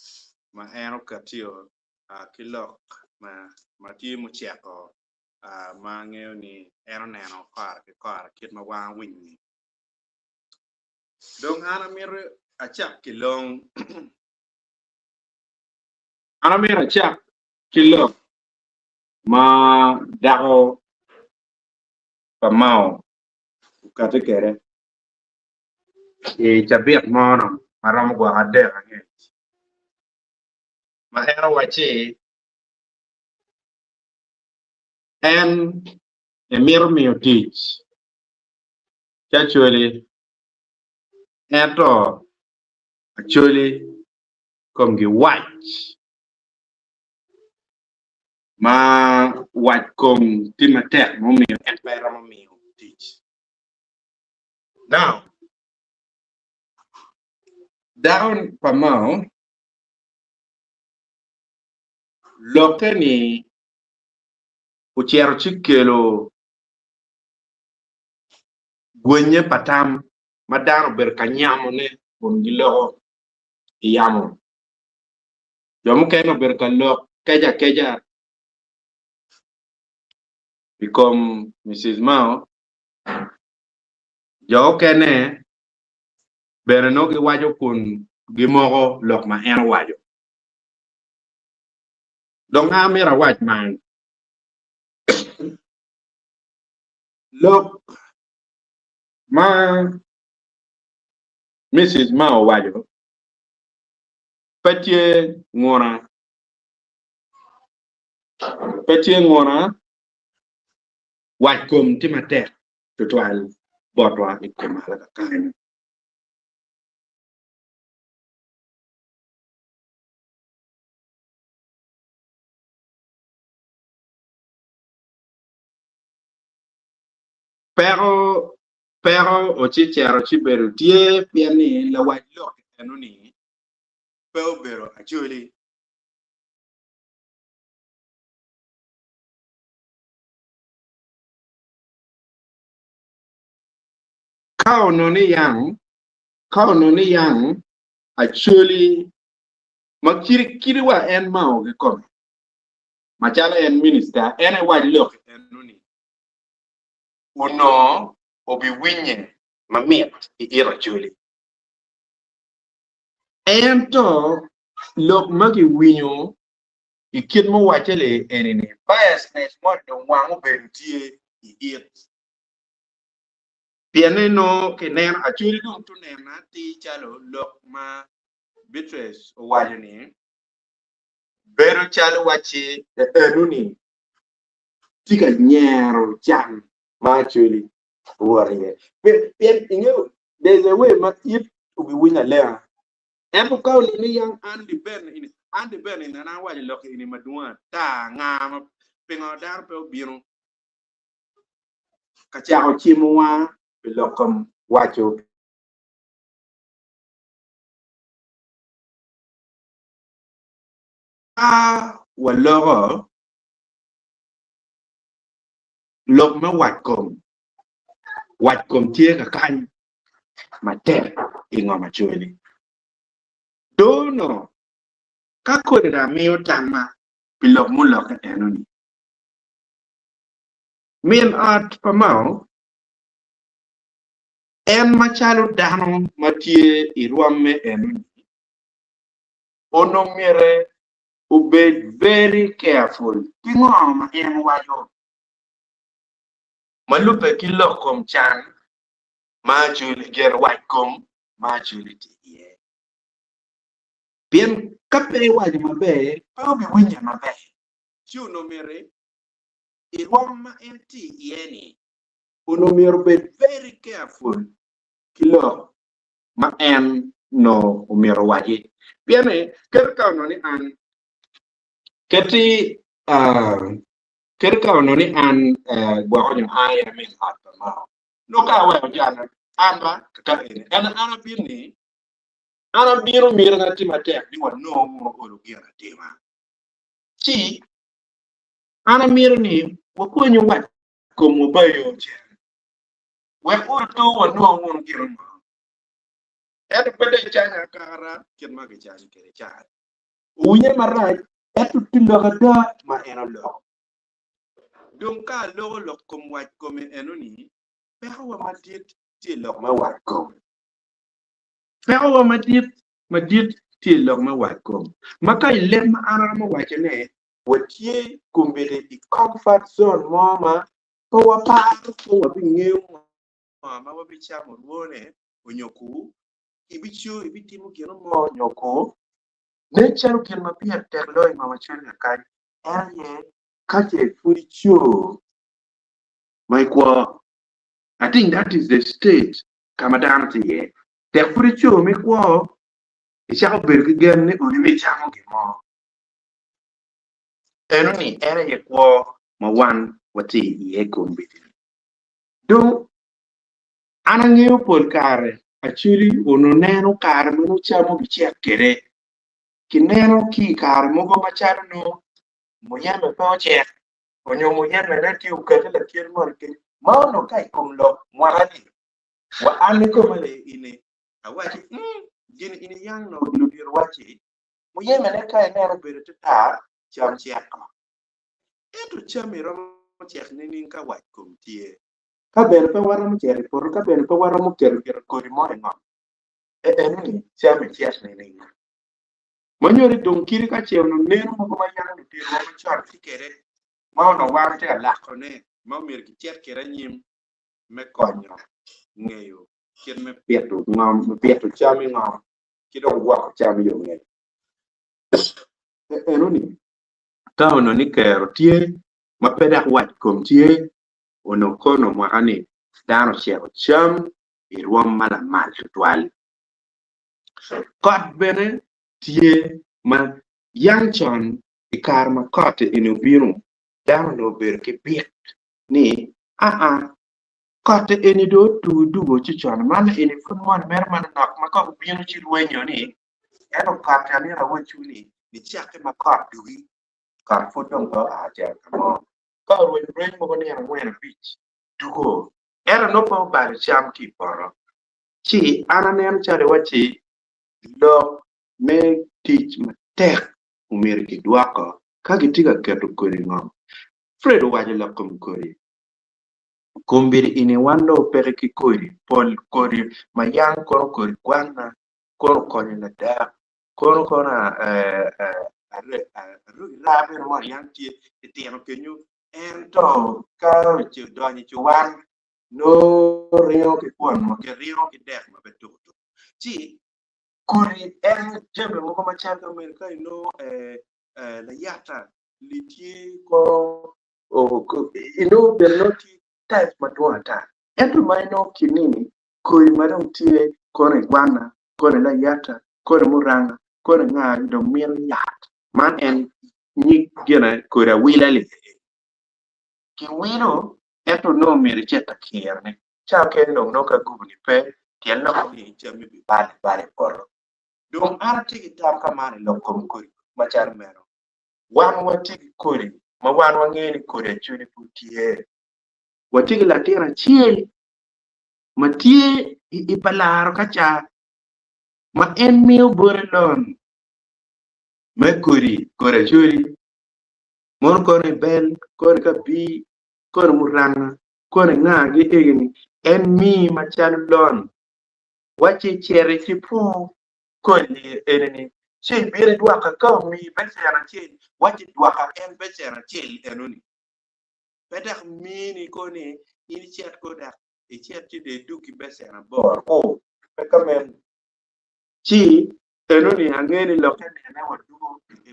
ma eno katio kilok ma ti mu cheko ma ngeo ni eno neno kar kit ma wa winyi. Dong ana mir achak kilong ana mir achak kilong ma dako pamao katekere e chabit mono maram gwa ade nge ma eno wachi en emir mi teach actually eto actually kom gi watch ma watch kom timatek mo mi empire mo mi teach now down pamao lokeni uchiero chikelo gwenye patam madaro ber kanyamo ne on gilo yamo jomu keno ber kalok keja become Mrs. Mao jo kene ber no gi wajo kun gimogo lok ma en wajo dong amera waj man lok ma Mrs. Mao wajo petie ngona waj kom timatek total botwa ikemala kakanya pero ochichero chibero tie piani la waj lok enuni pero bero actually kao no ni yang actually makiriwa en mao ge kom machala en minister en waj lok enuni uno obi winye mamiet ira actually ento lok magi winyo ikit mo wachele enini biasness mo do wangu bentie it piane no kenen actually dum to nena ti chalo lok ma bitres wajani bero chalo wachi enuni tika nyero chan ma actually worry pien there's a way ma if to be winner there Epo kau ni yang Andy Ben ini na wajib lok ini madua ta ngam pengodar pe biru kacau cimua belokom wajib walogo lok ma watkom tie ka kan mate ingo machueli dono kako da meo tama bilok mulok enoni min art pamao en machalo dano matie Rwom enoni onomere be very careful tingo ma en wajo malupe kilokom chan ma juli ger watkom ma juli tie bien kape waji mabe obi winya mabe chuno mere Rwom enti yeni unomero be very careful kilo ma en no umero waji bien kerka no ni an keti kerka no ni an gwa ko aya min hatta ma no ka wa jana amba ka ene ana birni ana biro mira ngati matek di wa no mo olo gira tema si ana mira ni wa ko nyu wa ko mo bayo je wa ko to wa no mo gira ma et pede chanya kara ken ma ga chanya kere cha unye maraj et tindo ga ma eno lo donc ka lo kom wa kom enoni pero wa matit ti lo ma wa kom pero wa matit ti lo ma wa kom maka ile ma ara ma wa chene watie kumbele di comfort zone mama ko wa pa ko wa binge mama wa bicha mo wone onyoku ibichu ibitimu kino mo nyoko ne charo kin ma pia terlo mama chene kan anye kache furicho my kwa I think that is the state kamadanti ye te furicho me kwa isha berge genne oni me chamo gimo enoni era ye kwa ma wan wati ye kombiti do anangeo pol kare Acholi ono neno kare mono chamo bichia kere kineno ki kare mogo machalo no moyame pa oche onyo moyame reti ukete la kier morke maono kai kumlo mwarani wa aniko male ine awachi gini ine yang no biludir wachi moyame ne kai nero bere ta cham chiako eto chamiro chiak nini ka wach kumtie ka ber pa wara mo cheri por ka ber pa wara mo ker kori mo ngam enoni chame chias nini manyori dong kiri ka chewno neno mo ma yang no tiro mo char tikere ma no warte ala kone ma mir ki tiet kere nyim me konyo ngeyo ken me pieto ngam pieto chame ngam kido wa chame yo nge enoni ta ono ni kero tie ma peda wat kom tie ono kono mo ani dano chero cham Rwom mala mal twal kot bene tie ma yang chon ikar ma kote inu biru dano no ber ke biet ni kote eni do tu dugo chichon mana eni fun mon mer man nok ma ko biru chi ruenyo ni eno kote ani rawo chuni ni chake ma kot dugi kar fotong ko aja kamo ko ruenyo mo ni an wen beach dugo era no pa bar cham ki poro chi ananem chare wachi lo me teach ma tek umir ki duako ka gitiga keto kori ngom fredo waje la kom kori kombiri ine wando pere ki kori pol kori mayang kono kori kwana kono konye na da kono kona labe mo yanti eteno kenyu ento ka che donyi chuan no rio ki pon mo ke rio ki dek ma betuto chi kuri jembe mo ko machanga Amerika no la yata litie ko ino benoti type matwata ento maino kinini kuri madam tie kore gwana kore la yata kore muranga kore nga do mir yat man en ni gena kore wila le ki wilo eto no mir cheta kierne cha ke no ka gubni pe tiel no ni chami bi bale por don arti tam kamane lo kom kore machar mero wan wati kore ma wan wangeni kore chuni putie wati la tira chiel matie ipalar kacha ma en mio borelon me kore churi mon kore bel kore kapi kore muranga kore ngagi egni en mi machal lon wache chere chipu kore eneni che bire dwaka ka mi besera che wache dwaka en besera che enoni bedak mini kone ini chat koda e chat de duki besera bor pekamen chi enoni angeni lokene ne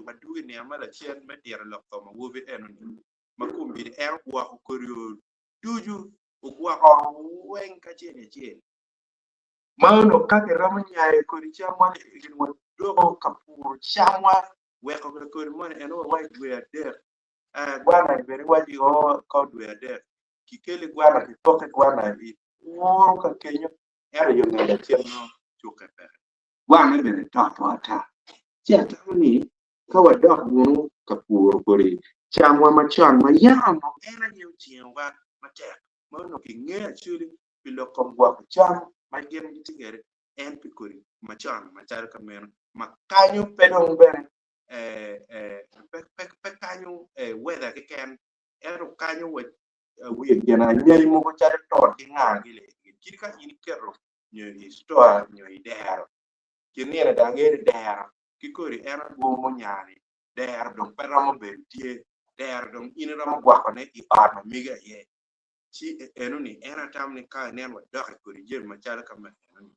wadugo ne amala chien medira lokto ma wobe enoni makumbi er kwa korio tuju ukwa wen ka chene mauno kake romo nyae kori chamwa igin dogo kapur chamwa weko kori mon eno wai dwe der gwana beri waji o ko dwe der kikeli gwana kitoke gwana bi uro ka kenyo era yo ngada tieno chuka per gwana beri ta chata ni kawa dok gunu kapur kori chamwa machon ma yamo era yo chienwa matek mauno kinge chuli bilo komwa cham ma gem gitigere en pikori machon machar kamen makanyo pedong bere pekanyo weather ke ken ero kanyo we gena nyai mo ko chare to tinga gile kirka in kerro nyo store nyo idero kinere dangere dero kikori era go mo nyari der dong peramo bentie der dong inramo gwakone I arma miga ye chi enuni era tamni ka nenwa doke kori jel machal kamen enuni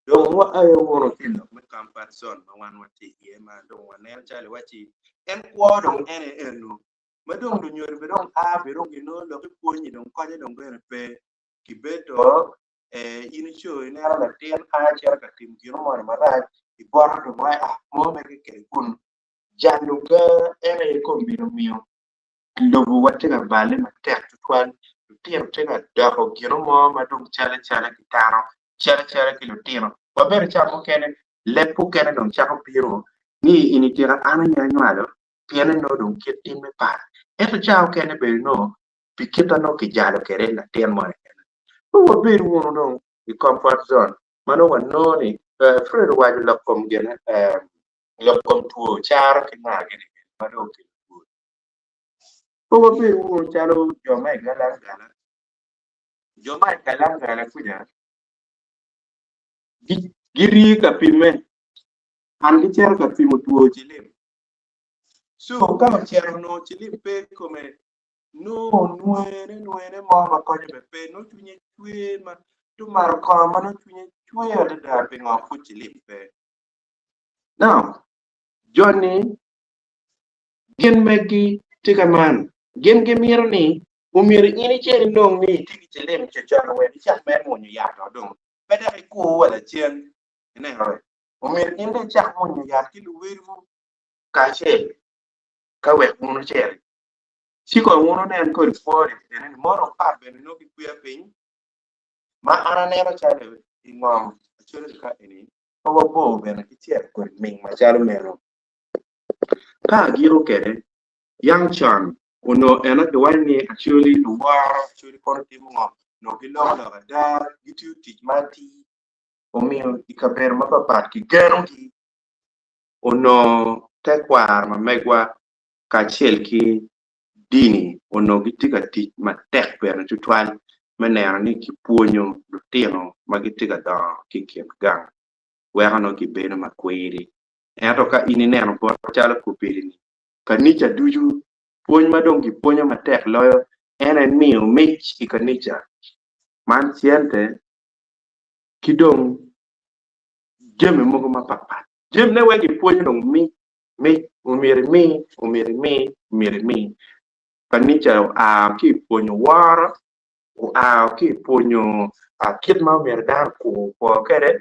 don wa ayo wono kilo me comparison ma wan wati ye ma don wa nen chale wachi en kwa don ene enu ma don do nyori be don a be don gino lo ke ponyi don kwanye don bere pe kibeto ini cho ine ala la ten a cher ka tim gino mo ma ra I bor do ma mo me ke kun janu ga ene ko biro mio Lobo wati ga bale ma tek tutwan tier tena dako gino mo ma don chale kitano chere kilotino waber chako kene lepu kene don chako piro ni initira ana nyanywalo piene no don kitin me par eto chako kene be no pikita no kijalo kere la tien mo kene waber wono don I comfort zone mano wanoni fred waju lokom gene lokom tuo charo kinage ni mano kitu waber wono chalo joma galangala kuja giri ka pime an gi cer ka pimo tuo chilim so kama cer no chilim pe come no nuene mo ma konyo be pe no chunye chwe ma tu mar ko ma no chunye chwe ya da pe ngo fu chilim pe now Johnny gen megi tigaman gen ge miro ni umir ini cer ndong ni tigi chilim che cer we di chak mer mo nyu ya to dong beda ku wala chen ne ho umir inde chak mo nyu ya ki lu weru ka che ka we mo cher si ko wono ne ko fori ne moro pa be no ki kuya pin ma ana ne ro chale ingom chole ka ini ko bo be na ki cher ko min ma chalo mero ka giro kede yang chan uno ena de wani actually the war actually ko timo no ki lo da gitu tij mati omio ikaber mapapat ki gero ki uno tekwar ma megwa kachiel ki dini uno gitika tich matek per tutwal manera ni ki puonyo lutino magitika da ki gang wehano ki beno makwiri ento ka ini neno po chala kupili kanicha duju puonj madong ki puonyo matek loyo ene miyo mich ikanicha man siente kidong jeme mogo mapapat jem ne wegi puonyo dong mi umiri mi kanicha ki puonyo war ki puonyo kit ma umir dar ku po kere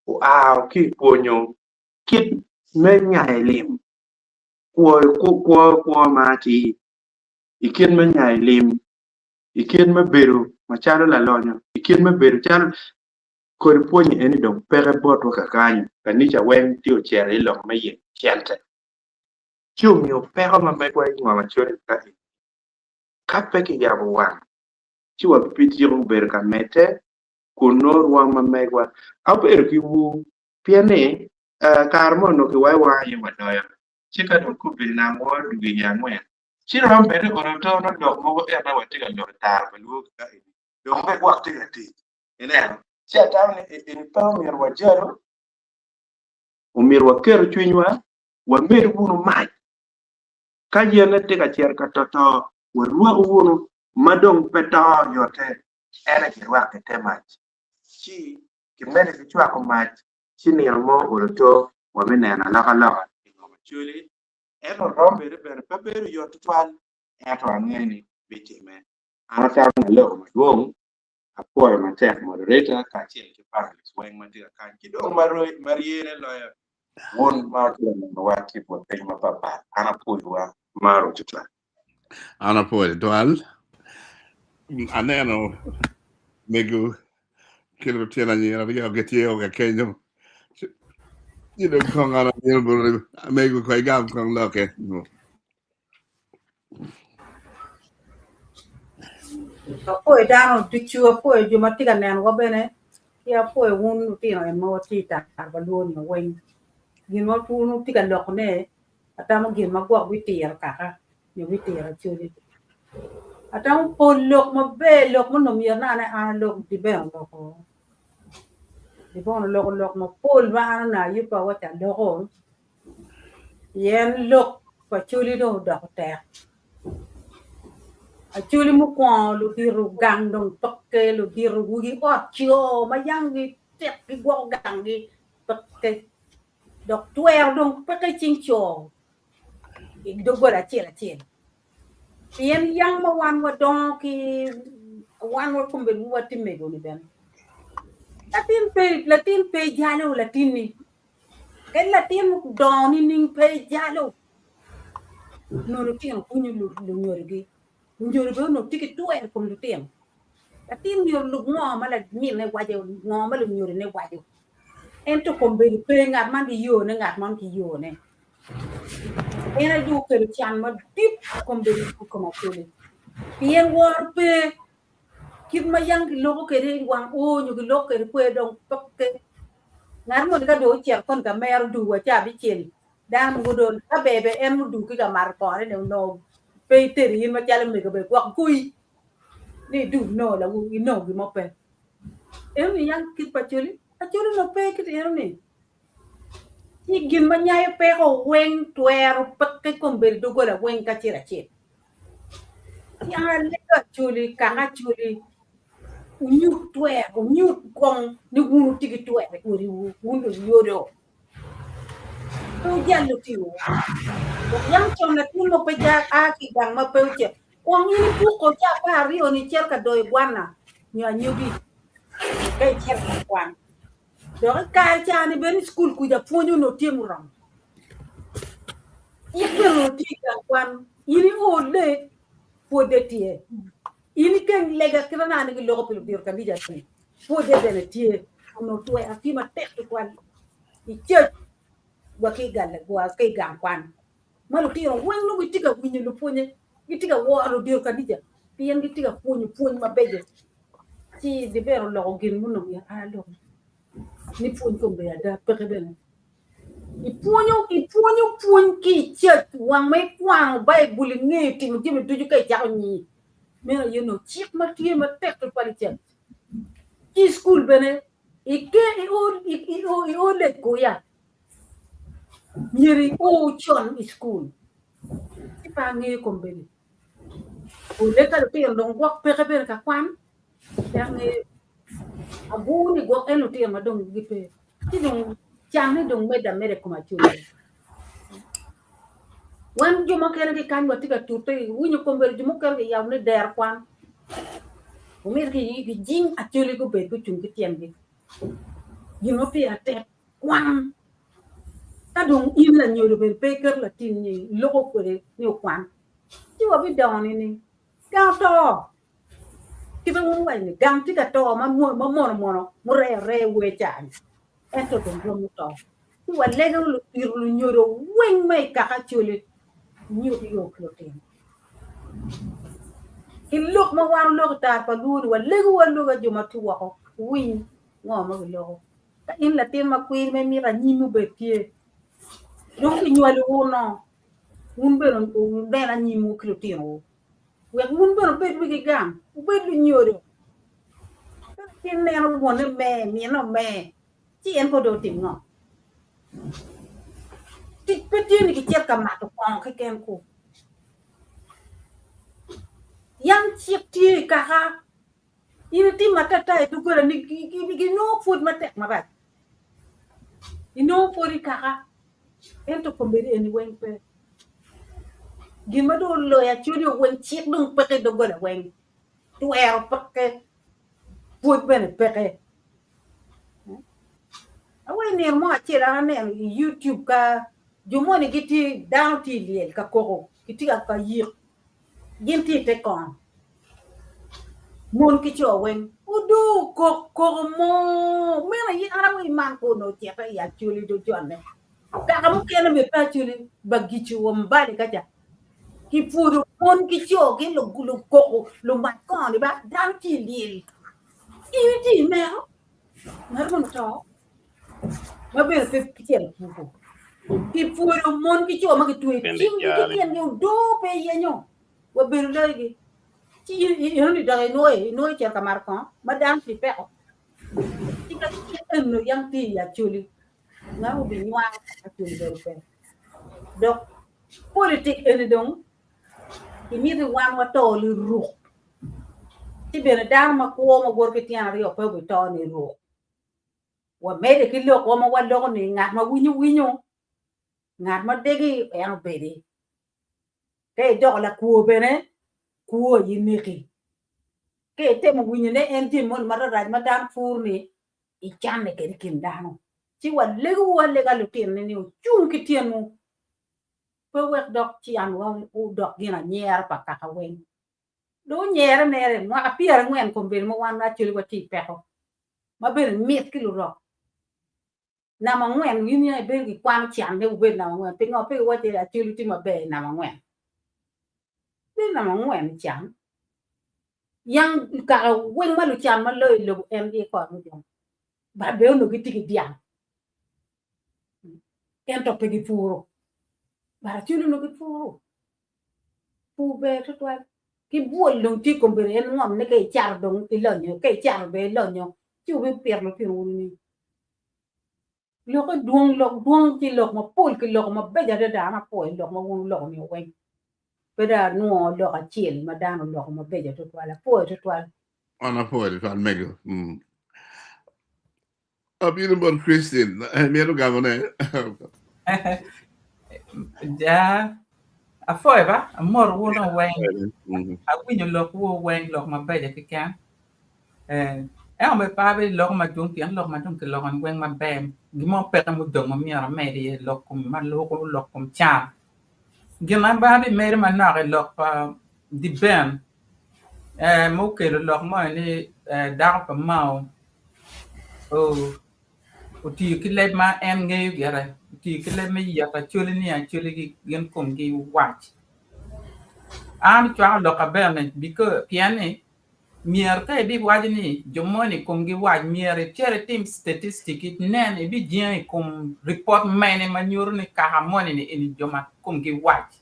ki puonyo kit me nyai lim kwa ma ti ikin me nyai lim ikin me beru machalo la lonyo ikin me beru chal kor puonyo eni dong pere bot wa kakanyo kanisa wen tio chere ilok me yin chente chung yo pero ma me kwa ngwa machore ka peke ya wang chiwa piti yo beru ka mete kuno Rwom ma megwa aper ki wu piene karmo no ki wa ye wadoyo chika do ku bi na mo du gi ya ngwen chiro mbere oro to no dok mo ya na wati ga do tar ba lu ka do me wa ti ti ene cha ta ni in pa mi wa jero o mi wa ker chwinywa wa mer bunu mai ka ye na te ka cher ka to wa ruwa wunu madong peto yote ere ki wa ke te mai chi kimene kichwa ko mach chini mo oroto wa menena laka ngo chuli eno rombe re ber paperu yot twal eto angeni bitime anata lo madwong apoy matek moderator ka chien ki panel swing matira kan kidong mariene loya won ma ko no wati po pe ma papa ana puwa maro tutla ana puede twal aneno megu kilo tiena nyera biga getio ga kenyo kong ana nyel megu ko gam kong loke no Poi down to chew poi you matiga nan go bene ya poi won tino e mo tita arbalon no wen gin mo tu no tiga lok ne atamo gin ma gwa witier kaka ni witier chuli atamo po lok mo be lok mo no mier na an lok di be lok di bon lok mo pol ba na yu pa wa ta lok yen lok pa chuli do do te Acholi mo kwa lo diru gang dong toke lo diru wugi otcho mayangi tek ki go gangi toke dok tuer dong peke chincho ik do gora chela yen yang ma wan wa dong ki wan wa kumbe mu wati mego ni ben latin pe jalo latin ni ken latin mu don ni ning pe jalo no lo tin kunyu lu nyorigi njoro no tiki tuer kum lu tin latin yo lu ngo ma la mi ne wajo ngo ma lu nyori ne wajo ento kombe pe ngat man ki yo ne ngat man ki yo ne ena du ke chan ma dip kombe ko ma tole bien war pe kit ma yang ki logo ke re wang o nyu ki logo ke ko dong toke ngar mo ka do cher kon ka mer du wa cha bi chen dan mo do ka bebe en mo du ki ka mar ko ne no pe teri ma cha le me ko be kwa kui ni du no la wu no gi mo pe mi yang kit pa chuli no pe kit ni ni gin ma nyai pe ko wen tuer pe ke kombe du go la wen ka chira chi ya le ka chuli unyu tuer unyu kong ni wu ti ki tuer ko ri wu no yoro to ya lo ti wu yang chon na tin mo pe ja a ki dang ma pe che ko ni pu ko ja pa ri oni cher ka doi bwana nya nyudi kai cher ka kwan do ka cha ni ben school ku ja fonyo no timu ram ikelo ti ka kwan ini o le po de tie ini ken lega krana ni lo ko bir ka bija ti po de ne tie no to a ti ma tek kwan I che wa ki gal wa kai ga kwan ma lo ti ro wen no ti ka winyo lo ponye ti ka wo ro bir ka bija pien ti ka ponyo ma beje ti de bero lo gin mu no ya a lo ni ponyo ko be da pe ke ben ipunyo ki chet wang mai kwang bible ngi ting ji mi tuju kai ja ni me you know chik ma tie ma tek to pali chet ki school bene ike o le ko ya miri o chon school ti pa ngi ko bene o le ka pe ndong wak pe ka ka kwan ya ngi abu ni go eno ti ma dong gi pe ti dong chang ni dong me da mere ko ma chu wan juma kere ki kan wati ka turte wunyo komber juma kere ya ne der kwan umir ki jing actually go be ko chung ki tiam gi you know pe ate kwang ta dong in la nyodo ben pe ker la tin ni loko kwere ni kwang ti wa bi don ni ga to ti ba mo wa ni gam ti ka to ma mo re we cha esto don mo to ti wa le lu lu nyodo wen me ka ka chule nyodo yo kloten in look ma war look ta pa lu wa le wa lu ga juma tu wa ko win ngo ma lo in la tin ma queen me mi ra ni mu be tie donc nyuali uno un bero un bera ni mu krutino we un bero be bi gam be lu nyoro tin ne no won me mi no me ti en ko do tim no ti pe ti ni ki jet ka ma to kon ka ken ko yang chip ti ka ha ini ti mata ta tu ko ni ki no food mata ma ba ino for ka ha ento ko mberi eni wen pe gima do lo ya chudi wen chik dung peke do gola wen tu ero peke put ben peke awen ne mo achira ne YouTube ka jumoni giti down ti liel ka koko kiti ka yir ginti te kon mon ki cho wen udu ko mo mera yi ara wi man ko no ti pa ya chuli do jonne ka mo kene me pa chuli bagichi wo mbali kaja ki furu mon ki cho ki lo ko lo mat kon ba down ti liel ini me na mon to ma be pe pitien fufu ki furu mon ki cho ma ki tuwe chim ki tien yo do pe yenyo wa be legi ci ni da noy ci kamar ko madame fi pe ko ci ka ci en yang ti ya chuli nga u bi ñwa ak tu do pe donc politique en donc ki mi de wan wa to li ru ci be na da ma ko ma gor ke tian ri o pe bu to ni ru wa me de ki lo ko ma wa lo ni ngat ma winyu ngat ma de gi en be de ke do la ku be ne kuo yiniki ke te mo winyene enti mon mararaj madam furni I chane ke kindano ci wale ga lu tin ni chung ki tienu pe wek dok ci an wa u dok gina nyer pa ka wen do nyer nere mo apier ngwen ko ben mo wan na ci wa ti peho ma ben mit ki lu ro na ma ngwen wi ni be ki kwam chan de ben na ngwen pe ngo pe wa ti a ci lu ti ma be na ma ngwen na ma ngwen chan yang ka wen ma lu chan ma le lu em di ko mu jom ba be no ki ti diam en to pe ki furo ba ti lu no ki furo pu be to to ki buol lu ti ko be en ngom ne ke char dong ti lo nyo ke char be lo nyo chu be per lo pi ru ni lo ko duong ti lo ma pol ki lo ma be ja da ma po lo ma won lo ni wen Peda no lo a chiel madano lo ma beja to twala po to twala Ana poi fa mego. Beautiful Christian. Me lo gavone. Ja a foi ba a mor wo no wen a winyo lo wo wen lo ma beja ki kan e me pa be lo ma jung tian lo ma jung ke lo wen ma bem gi mo pe ta mu dong ma mi ara me de lo kum ma lo ko lo kum cha Gima babi mere manare lok pa di ben mo ke lok mo ni dar pa mau o ti ki le ma en nge gere ti ki le me ya ta chuli ni an chuli gi gen kum gi watch am twa lok a ben because piane mier ka bi wajini jomoni kum gi waj mier chere team statistic it nen e bi gen kum report mane manyor ni ka harmony ni in joma kum gi waj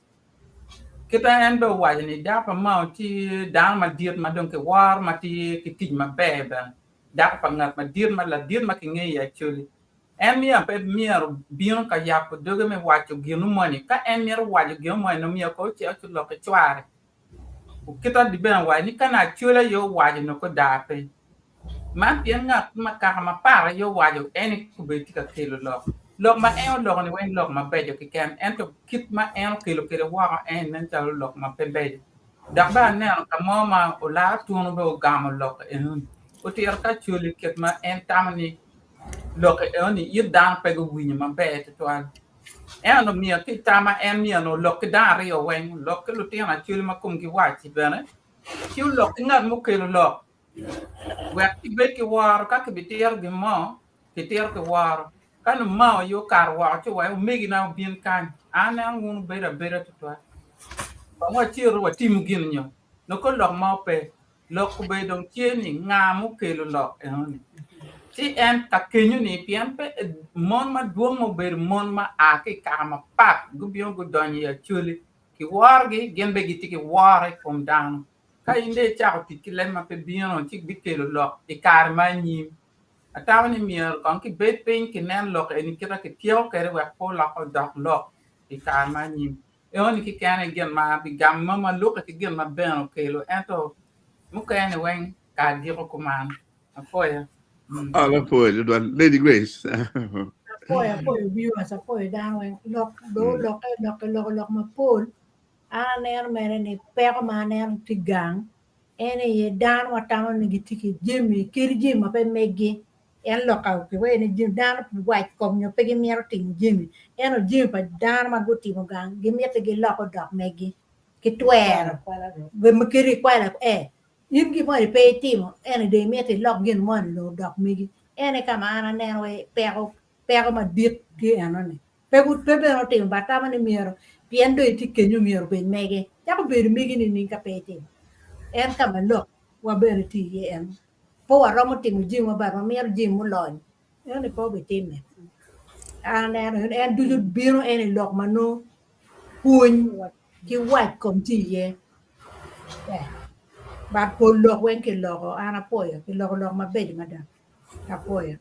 kita en do wajini da pa mau ti dang ma diet ma don ke war ma ti ki tij ma bebe da pa ngat ma diet ma ki nge ya chuli en mi pe mier bion ka yap doge me wacho ginu moni ka en mier wajo ginu moni no mi ko che chu lo ke chware kita di ben wa ni kana chula yo wajo no ko da pe ma pien ngat ma ka ma para yo wajo en ku be ti ka kelo lo ma en lo ni wen lo ma bejo ki kan en to kit ma en kilo wa en nan ta lo ma pe bejo da ba ne ka mo ma o la tu no be o gam lo en o ti ka chuli kit ma en tamani look only you down peg win my bed to one and me a kitama and me no look down rio when look lutina chulma kum gi white bene chu look not mukelo look where ki beki war ka ki bitier gi mo bitier ki war kan ma yo kar war chu wa megi na bin kan ana ngun bera to to ba wa chiru wa tim gin nyo no ko look ma pe look ku be dong chien ni nga mukelo look en si en ka kenyu ni pian pe mon ma duong mo ber mon ma a ki ka ma pat gu bion gu don ya chuli ki war gi gen be gi ti ki war kom down ka inde cha ti ki len ma pe bion ti bi ke lo e kar ma ni ata ni mier kon ki bet pin ki nen lo e ni kira ki tio ke re wa ko la ko dok lo e kar ma ni e on ki kan gen ma bi gam ma lo ki gen ma ben ke lo ento mu ka ne wen ka di ko man apoya Lakwed, Lady Grace. Apoyo viewers, apoyo down lock Mapol. Aner mere ni pero maner tigang. Ene ye dan watama ni gitiki Jimmy, kiri Jim ape megi. En loka ke we ni Jim dan white kom nyo pegi miero ting Jimmy. Eno Jim pa dan ma guti mo gang. Gimiete gi loko dok megi. Kitwer. Be makiri kwala yin gi mo pe timo ene de miete lok gin mo lo dok megi. Ene kama ana nenwe pero ma dit gi anone. Pegu pebe no tim batama ni miero. Piendo iti kenyu miero ben mege. Jako ber megi ni ninka pe timo. En kama look wa ber ti ye en. Po wa romo timo jim wa bar ma miero jim mo lony. Ene po be time. En duju biro ene lok mano puny ki wat kom ti ye. But po lok wen ki loko ana poyo ki lok ma bedi madam. Apoyo.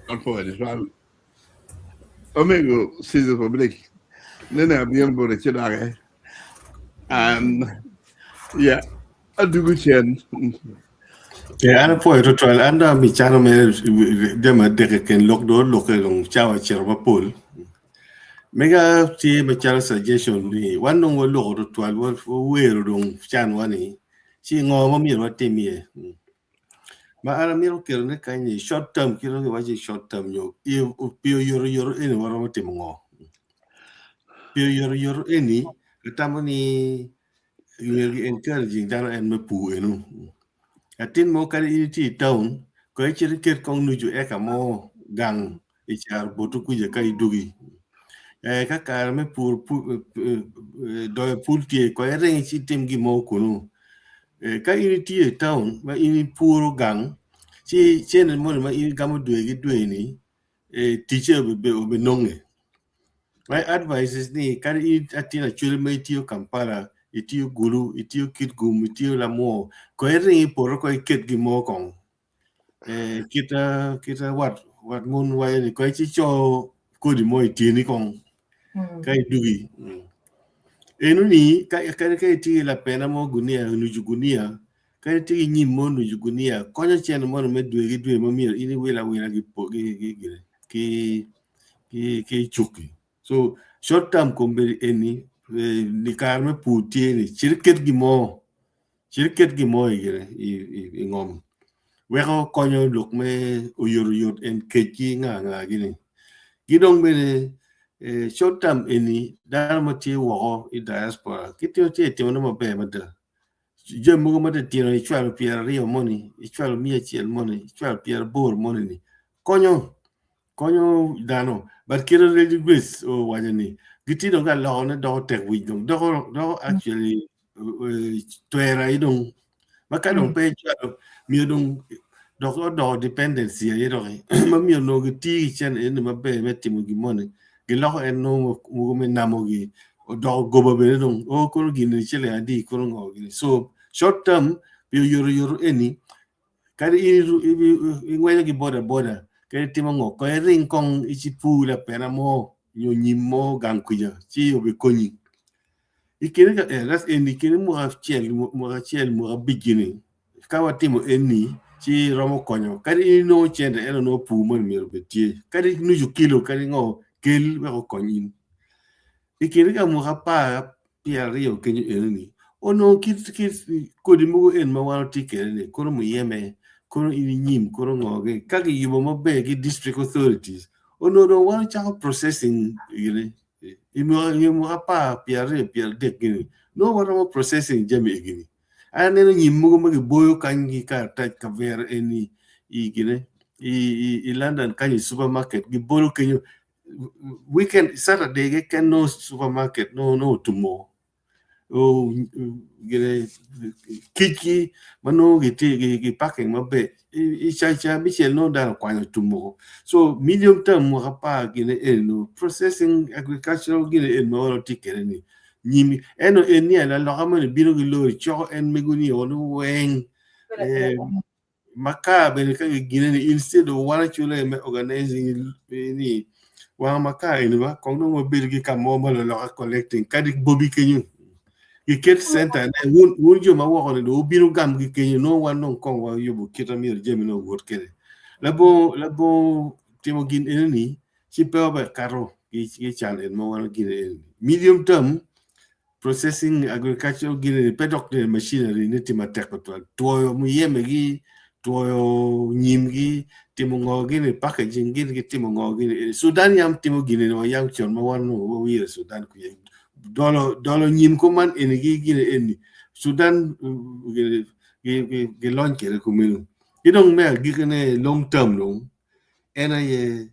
Lakwed as well. Amigo, Caesar Public. Nena bien por echar and yeah, I do good chen. Ana poi to trial anda mi chano me dema de ken lock do lock long chawa cherba pol. Mega ti me chara suggestion ni wan no lo to trial wo we dong chan wani. Chi ngo ma mi wa ti mi. Ma ara mi ro ke ne kan ni short term ki ro wa ji short term yo e pio yor eni wa ro ti ngo. Pio yor eni tamani you encouraging dano en me pu enu. Atin mo kali iti town ko e chiriket kong nuju eka mo gang ichar botu kuje kai dugi. Ka kar me pur do pultie ko e reng chi tim gi mo kunu. Ka iti town ma ini puro gang chi chen mo ma ini gamu due ni teacher be nonge. My advice is ni kari atina chule me tio Kampala itio gulu itio kitgum itio lamo ko eri por ko ket gi mo kong kita wat mun wai ni ko chi cho ko di mo itini kong kai dugi enu ni kai ti la pena mo gunia nuju gunia kai ti nyi mo nuju gunia ko nya chen mo me due mo mi ini wela gi po ki chuki so short term kombe eni ni karme putie ni chirket gi mo igere i ngom weko konyo luk me uyor en kechi nga gini gidong bene short term eni dar mati wo i diaspora kitio ti no mabe mada je mo mada tino i chwalo pier rio money i chwalo mia chiel money i chwalo pier bor money ni konyo dano but kira ready grace o wajani giti do ga lo na do tek wi do actually twera idong makadong pe chalo mi dong do dependency ye do ma mi no giti chen en ma be metti mo gi mone gi lo en no mo me namo gi do gobo be dong o ko gi ni chele adi ko ngo gi so short term bi yoro eni kadi i ngwe gi border ke timo ngo ko ring kong ichi pu la pena mo nyo nyimo gang kuja chi obe konyi ikene ka ras eni kene mo chiel mo beginning ka watimo eni chi romo konyo kadi no chende eno no pu mo mi betie kadi nuju kilo kadi ngo kel be ko konyin ikene ka mo pa pia rio kenyu eni ono kit ko di mo en ma wano tikere ni ko mo yeme kono ini nyim kono ngoge kage yubo mabe gi district authorities ono do wan chako processing gini imo apa piare de gini no wan processing jami gini ane no nyim mo magi boyo kangi ka ta kaver eni gini i London kanyi supermarket gi boyo kanyo weekend Saturday ge can no supermarket no tomorrow gire kiki mano gi packing mabe cha Michel no dar kwanya tumo so medium term mo apa gine no processing agricultural gine no tikere ni nyimi eno eni ala lo kama bino gi lo cho en meguni onu weng maka be ka gine ni instead of one chule me organizing ni wa maka ni ba kono mo bilgi kamo mo lo collecting kadi bobi kenyu you get center won jo ma wo do binu gam gi kenyu no wan non kon wa yobu kitamir jemi no wot kede labo timo gin eneni ci peobe karo gi challenge mo wan gin medium term processing agricultural gin pedok de machinery ni tima tekotwa toyo mu yeme gi toyo nyim gi timo ngogi ni packaging gi timo ngogi Sudan yam timo gin no yang chon mo wan no wi Sudan ku dolo nyim ko man enigi gine eni Sudan ge launch ke ko melu idong me gine long term long ena ye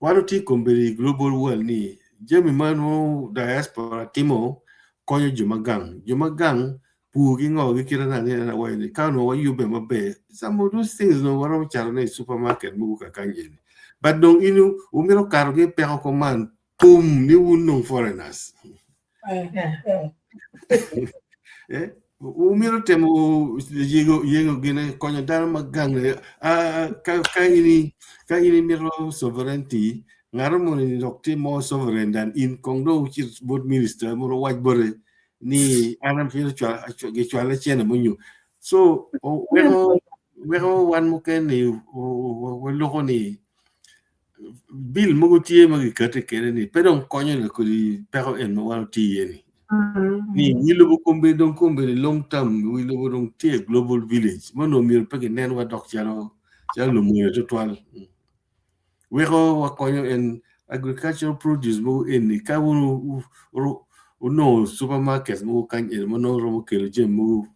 waroti komberi global world ni jemi manu diaspora timo konyo jumagang pu gi ngo gi kirana ne na wa ni kanu wa yube mabe some of those things no waro charne supermarket mu ka kanje but dong inu umiro karge pe ko man boom ni wunong foreigners umiro temo yego gene konyo dara magang ka ini miro sovereignty ngaro mo ni dokti mo sovereign dan in kongdo which is board minister mo waj bore ni anam fil ge chwala chena munyu so wego wan mo ken ni wo loko ni Bill mugutie magi kate kere ni pedon konyo le kuri pero en no wano tiye ni lobo kombe don kombe long term we lobo don tie global village mono mir pege nen wa dok chalo mo to twal wego wa konyo en agricultural produce mo en ni ka wono no supermarkets mo kan en mono ro mo kele je mo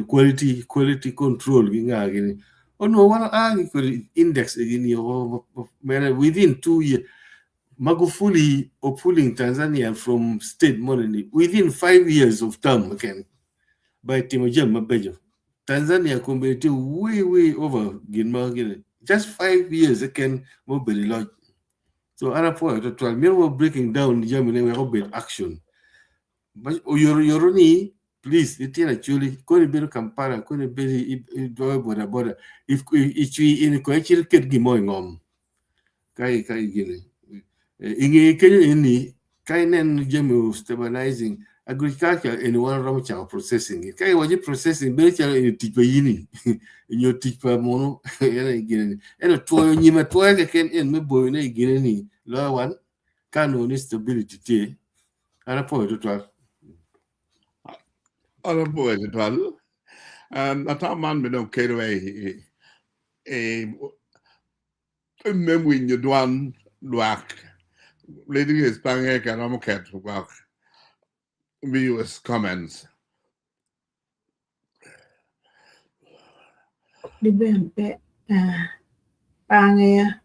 quality control gi nga gini no one could index again within 2 years. Magufuli or pulling Tanzania from state money within 5 years of term again by Timojem Mabejo. Tanzania community way over Ginma. Just 5 years again mobile lodge. So Arab for 12 we're breaking down Germany we have action. But Yoroni please, it is actually going to be Kampala, going to be border. If we in a question get going on, Kai Gilly. In any kind of gem stabilizing agriculture in one round child processing. It Kai was processing better in Tipayini, in your Tipa mono, and a toy Nima toy can end me boy in a guinea. Low one can't own stability. And a point to 12. Other boys at all. At our man, we don't care away. Remember when you do one work, lady is banging a cat to work. Viewers' comments. Di bempe pange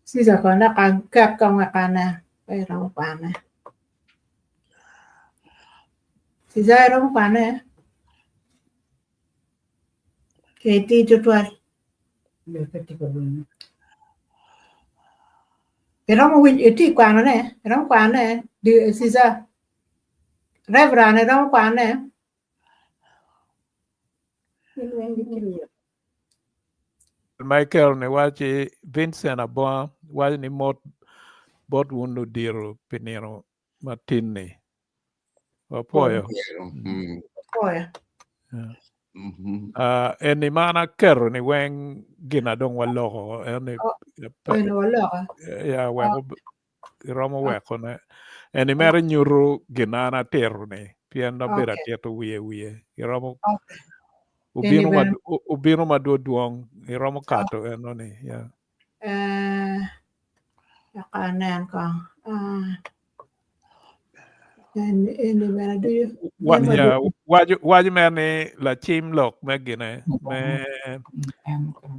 sisa kona kan kap kong kana pero pana sisa ero pana ke ti tutuar pero mo win eti kwana ne ero kwana di sisa revrane ero kwana Michael ne wachi Vincent Abo wachi ni mot bot wunu diru pinero matini wapoyo Poya. Eni mana ker ni weng gina dong waloko eni Bueno, wala. ya weko romo weko ne eni mere nyuru gina na teru ne pienda bera tetu wiye romo Ubino madu duong iromo kato enoni yeah. Kanan ko. Do you? Waju meni la chim lok megine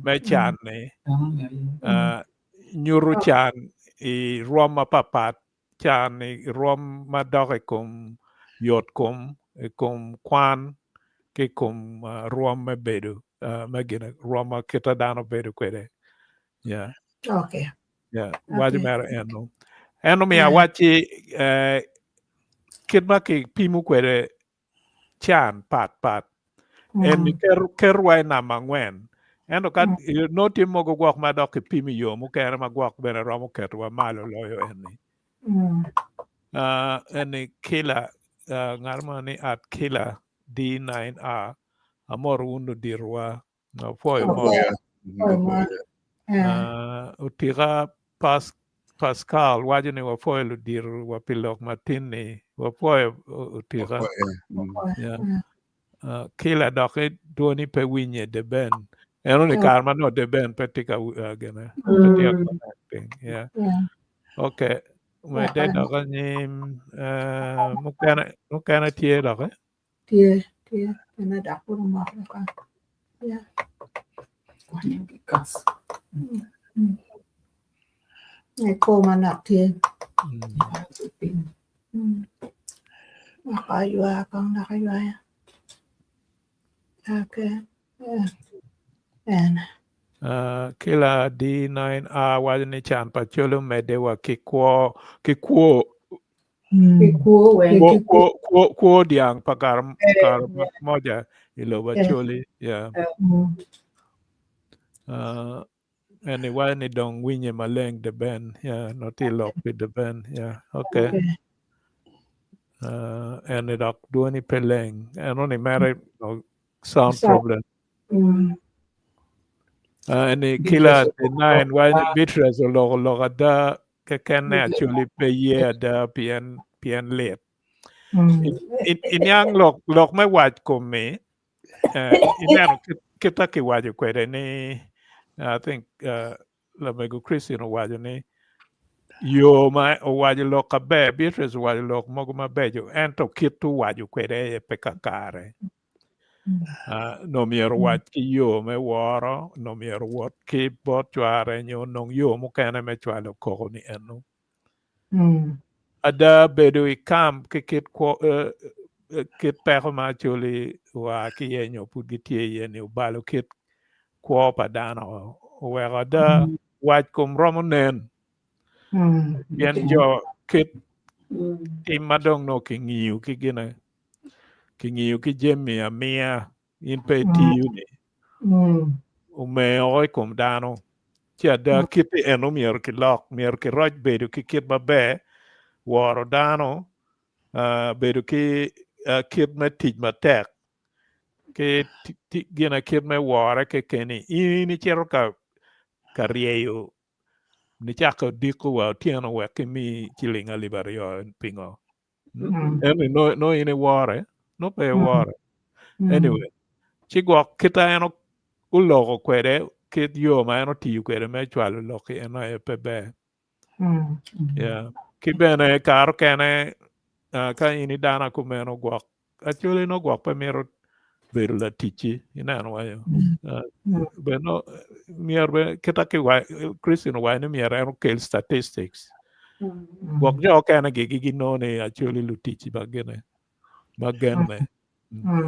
me chan ni nyuru chan I Rwom mapapat chan I Rwom madoke kum yot kum kwan ke kum Rwom me bedu megine Rwom kita dano bedu kwede yeah. Okay. Yeah, waju mera eno mi awachi kidma ki pimu kwede chan pat en kerwai na mangwen eno kat no timo go gwak ma dok pimi yo mu kere ma gwak bene romo ketwa malo loyo eni eni kila ngarma ni at kila D9R amor unu dirwa no foyo mo utira Pascal wajini wafoyo ludir wapilok matini wafoyo utira kila doke duoni pe winye de ben eno ni karma no de ben petika gene petika connecting yeah okay me de doke ni mukana tie doke tie na dakur mo ka yeah ko manak tie nakaywa kang nakaywa okay and kila D9R wajini chan pacholo medewa kikuo diang pakar moja iloba choli yeah anyway ni dong winye maleng de ben yeah noti lok with the ben yeah okay and it up duani peleng and only matter sound problem and kila D9 when bitress lo da can actually pay yeah da pian late in yang lok me wat ko me inano kita ki waju kwede ni I think la mego Christian waju ni yo ma waju lok be bitress waju lok mogo ma bejo ento kitu waju kwede pekakare no mier wat ki yo me woro no mier wat ki bot chware nyo nong yo mo kene me chwalo ko ni eno ada bedo I kam kit peko ma chuli wa ki yenyo pugitie yenyo balo kit kwa padano wega da wat kum romonen yen jo kit tim madong no ki ngiu ki gina ki ngiu ki jemi amia in pe tiu ni ume oi kum dano chia da kit eno mier ki roj bedo ki kit mabe woro dano bedo ki kit me tij matek ke gina kit me wore ke keni ini chero ka rieyo ni chako diko wa tiano wa kimi chilinga libario pingo no ini wore no pe wore anyway chigwa kita eno ulogo kwede kit yo ma eno tiyu kwede me chwalo loki eno e pebe yeah kibene karo kene ka ini dana kumeno gwak actually no gwak pe mero beru la tichi inano wayo beno mier be kita ki wa Christian wa ni mier eno kel statistics gwak jo kene gi no ne actually lu tichi bagene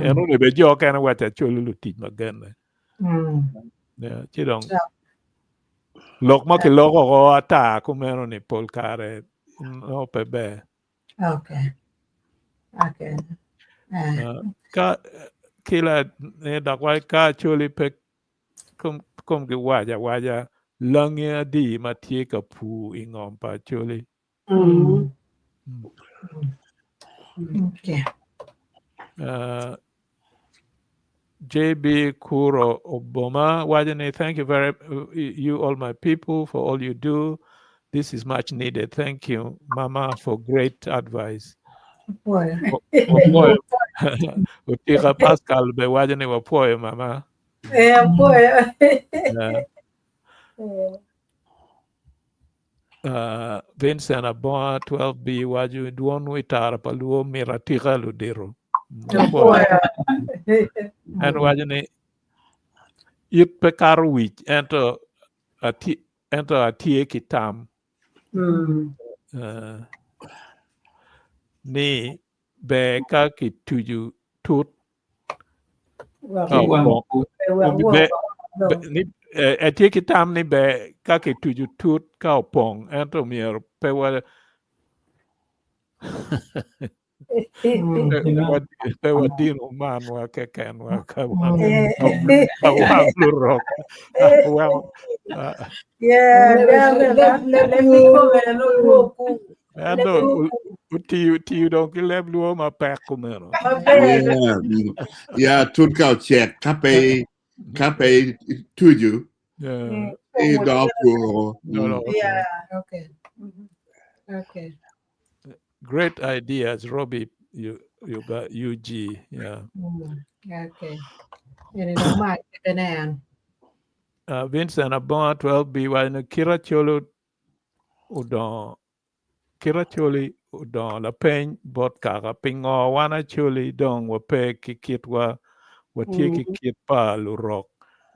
eno ne be jo kene wa actually lu tichi bagene yeah chidong lok ma ki loko go ata kumeno ni pol kare no pebe okay ka kila dakwai ka choli pe kum ki waja langia di matie ka pu ingom pa choli okay JB Kuro Obama wajane thank you you all my people for all you do. This is much needed. Thank you, Mama, for great advice. boy Utika Pascal be wajani wa poe mama. Boy. Vincent Aboa 12B waju duon witara paluo miratika ludiro. Boy. And wajani yit pekaru wich ento atie kitam. Ni be ka kituju tut. Atie kitam ni be ka kituju tut ka opong ento mier pe wa pe wa dino man wa keken wa ka wa lurok. Well, Let me go. ando uti don't kileb luo ma pek kumero. Yeah, tut kao check kape tuju. Yeah. Yeah, okay. Okay. Great ideas, Robbie. You got UG, yeah. Okay. Ini nama kita Vincent Abon 12B wa Kira Cholo udon la pen bot kaka pingo wana choli dong wa pe kikit wa tie kikit pa lurok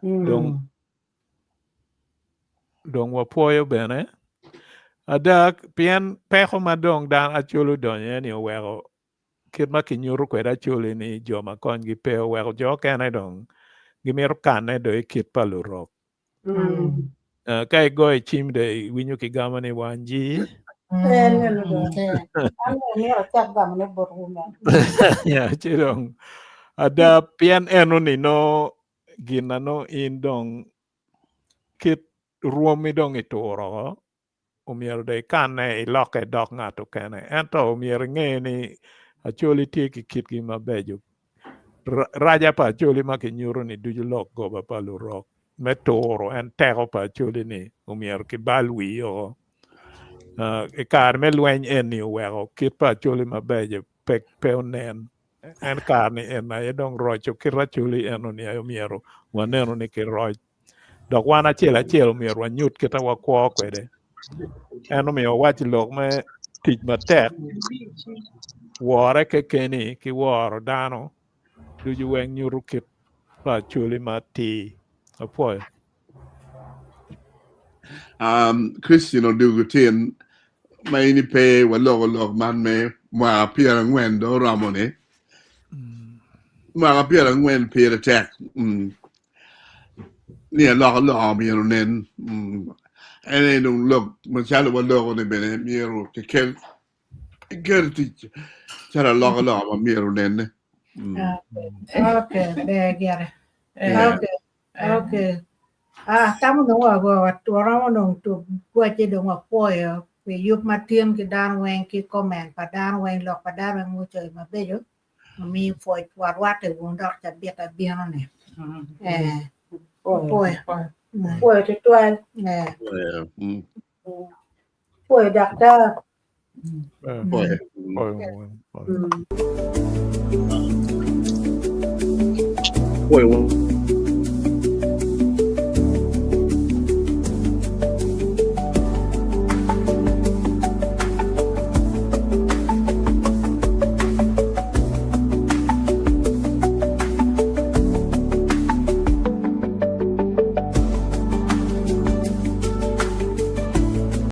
dong wa poyo bene adak pien peko madong dan acholo don yani wero kit ma kinyuru kweda choli ni joma kon gi pe wero jo kene dong gimir kane do kit pa lurok kai go chim de winyu kigama ni wanji ya chidong ada pian eno ni no ginano indong kit Rwom idong ituro umier de kane iloke dok ngato kene ento umier nge ni Acholi tiki kit gi mabejo raja pa Acholi makinyuro ni duju lok goba pa lurok metoro en teko pa Acholi ni umier kibalwi o kar me lweny en ni wero kit pa Acholi mabejo pe onen en kar ni en na edong rocho kira Acholi eno ni umiero waneno ni kiroj dok wan achiel umiero wanyut kita wakwo kwede eno miyo wach lok me tich matek wore kekeni ki woro dano duju weng nyuru kit pa Acholi mati apoyo Christian odugutin maini pe walog man me ma pia ngwen do ramone ma pia ngwen pe attack ni log mi nen ene dum log ma chalo walog ne bene miro ke gerti chara log ma miro nen Okay, get it. Okay. Kamu nung orang nung tu buat je dong apoyo. We yuk matiam ke dan weng ke komen padan weng lok padan weng mucoy mabejo. Mi foi wat te wong dok ta bieta biano ne. Apoyo. Apoyo tu tuan. Apoyo daktar. Apoyo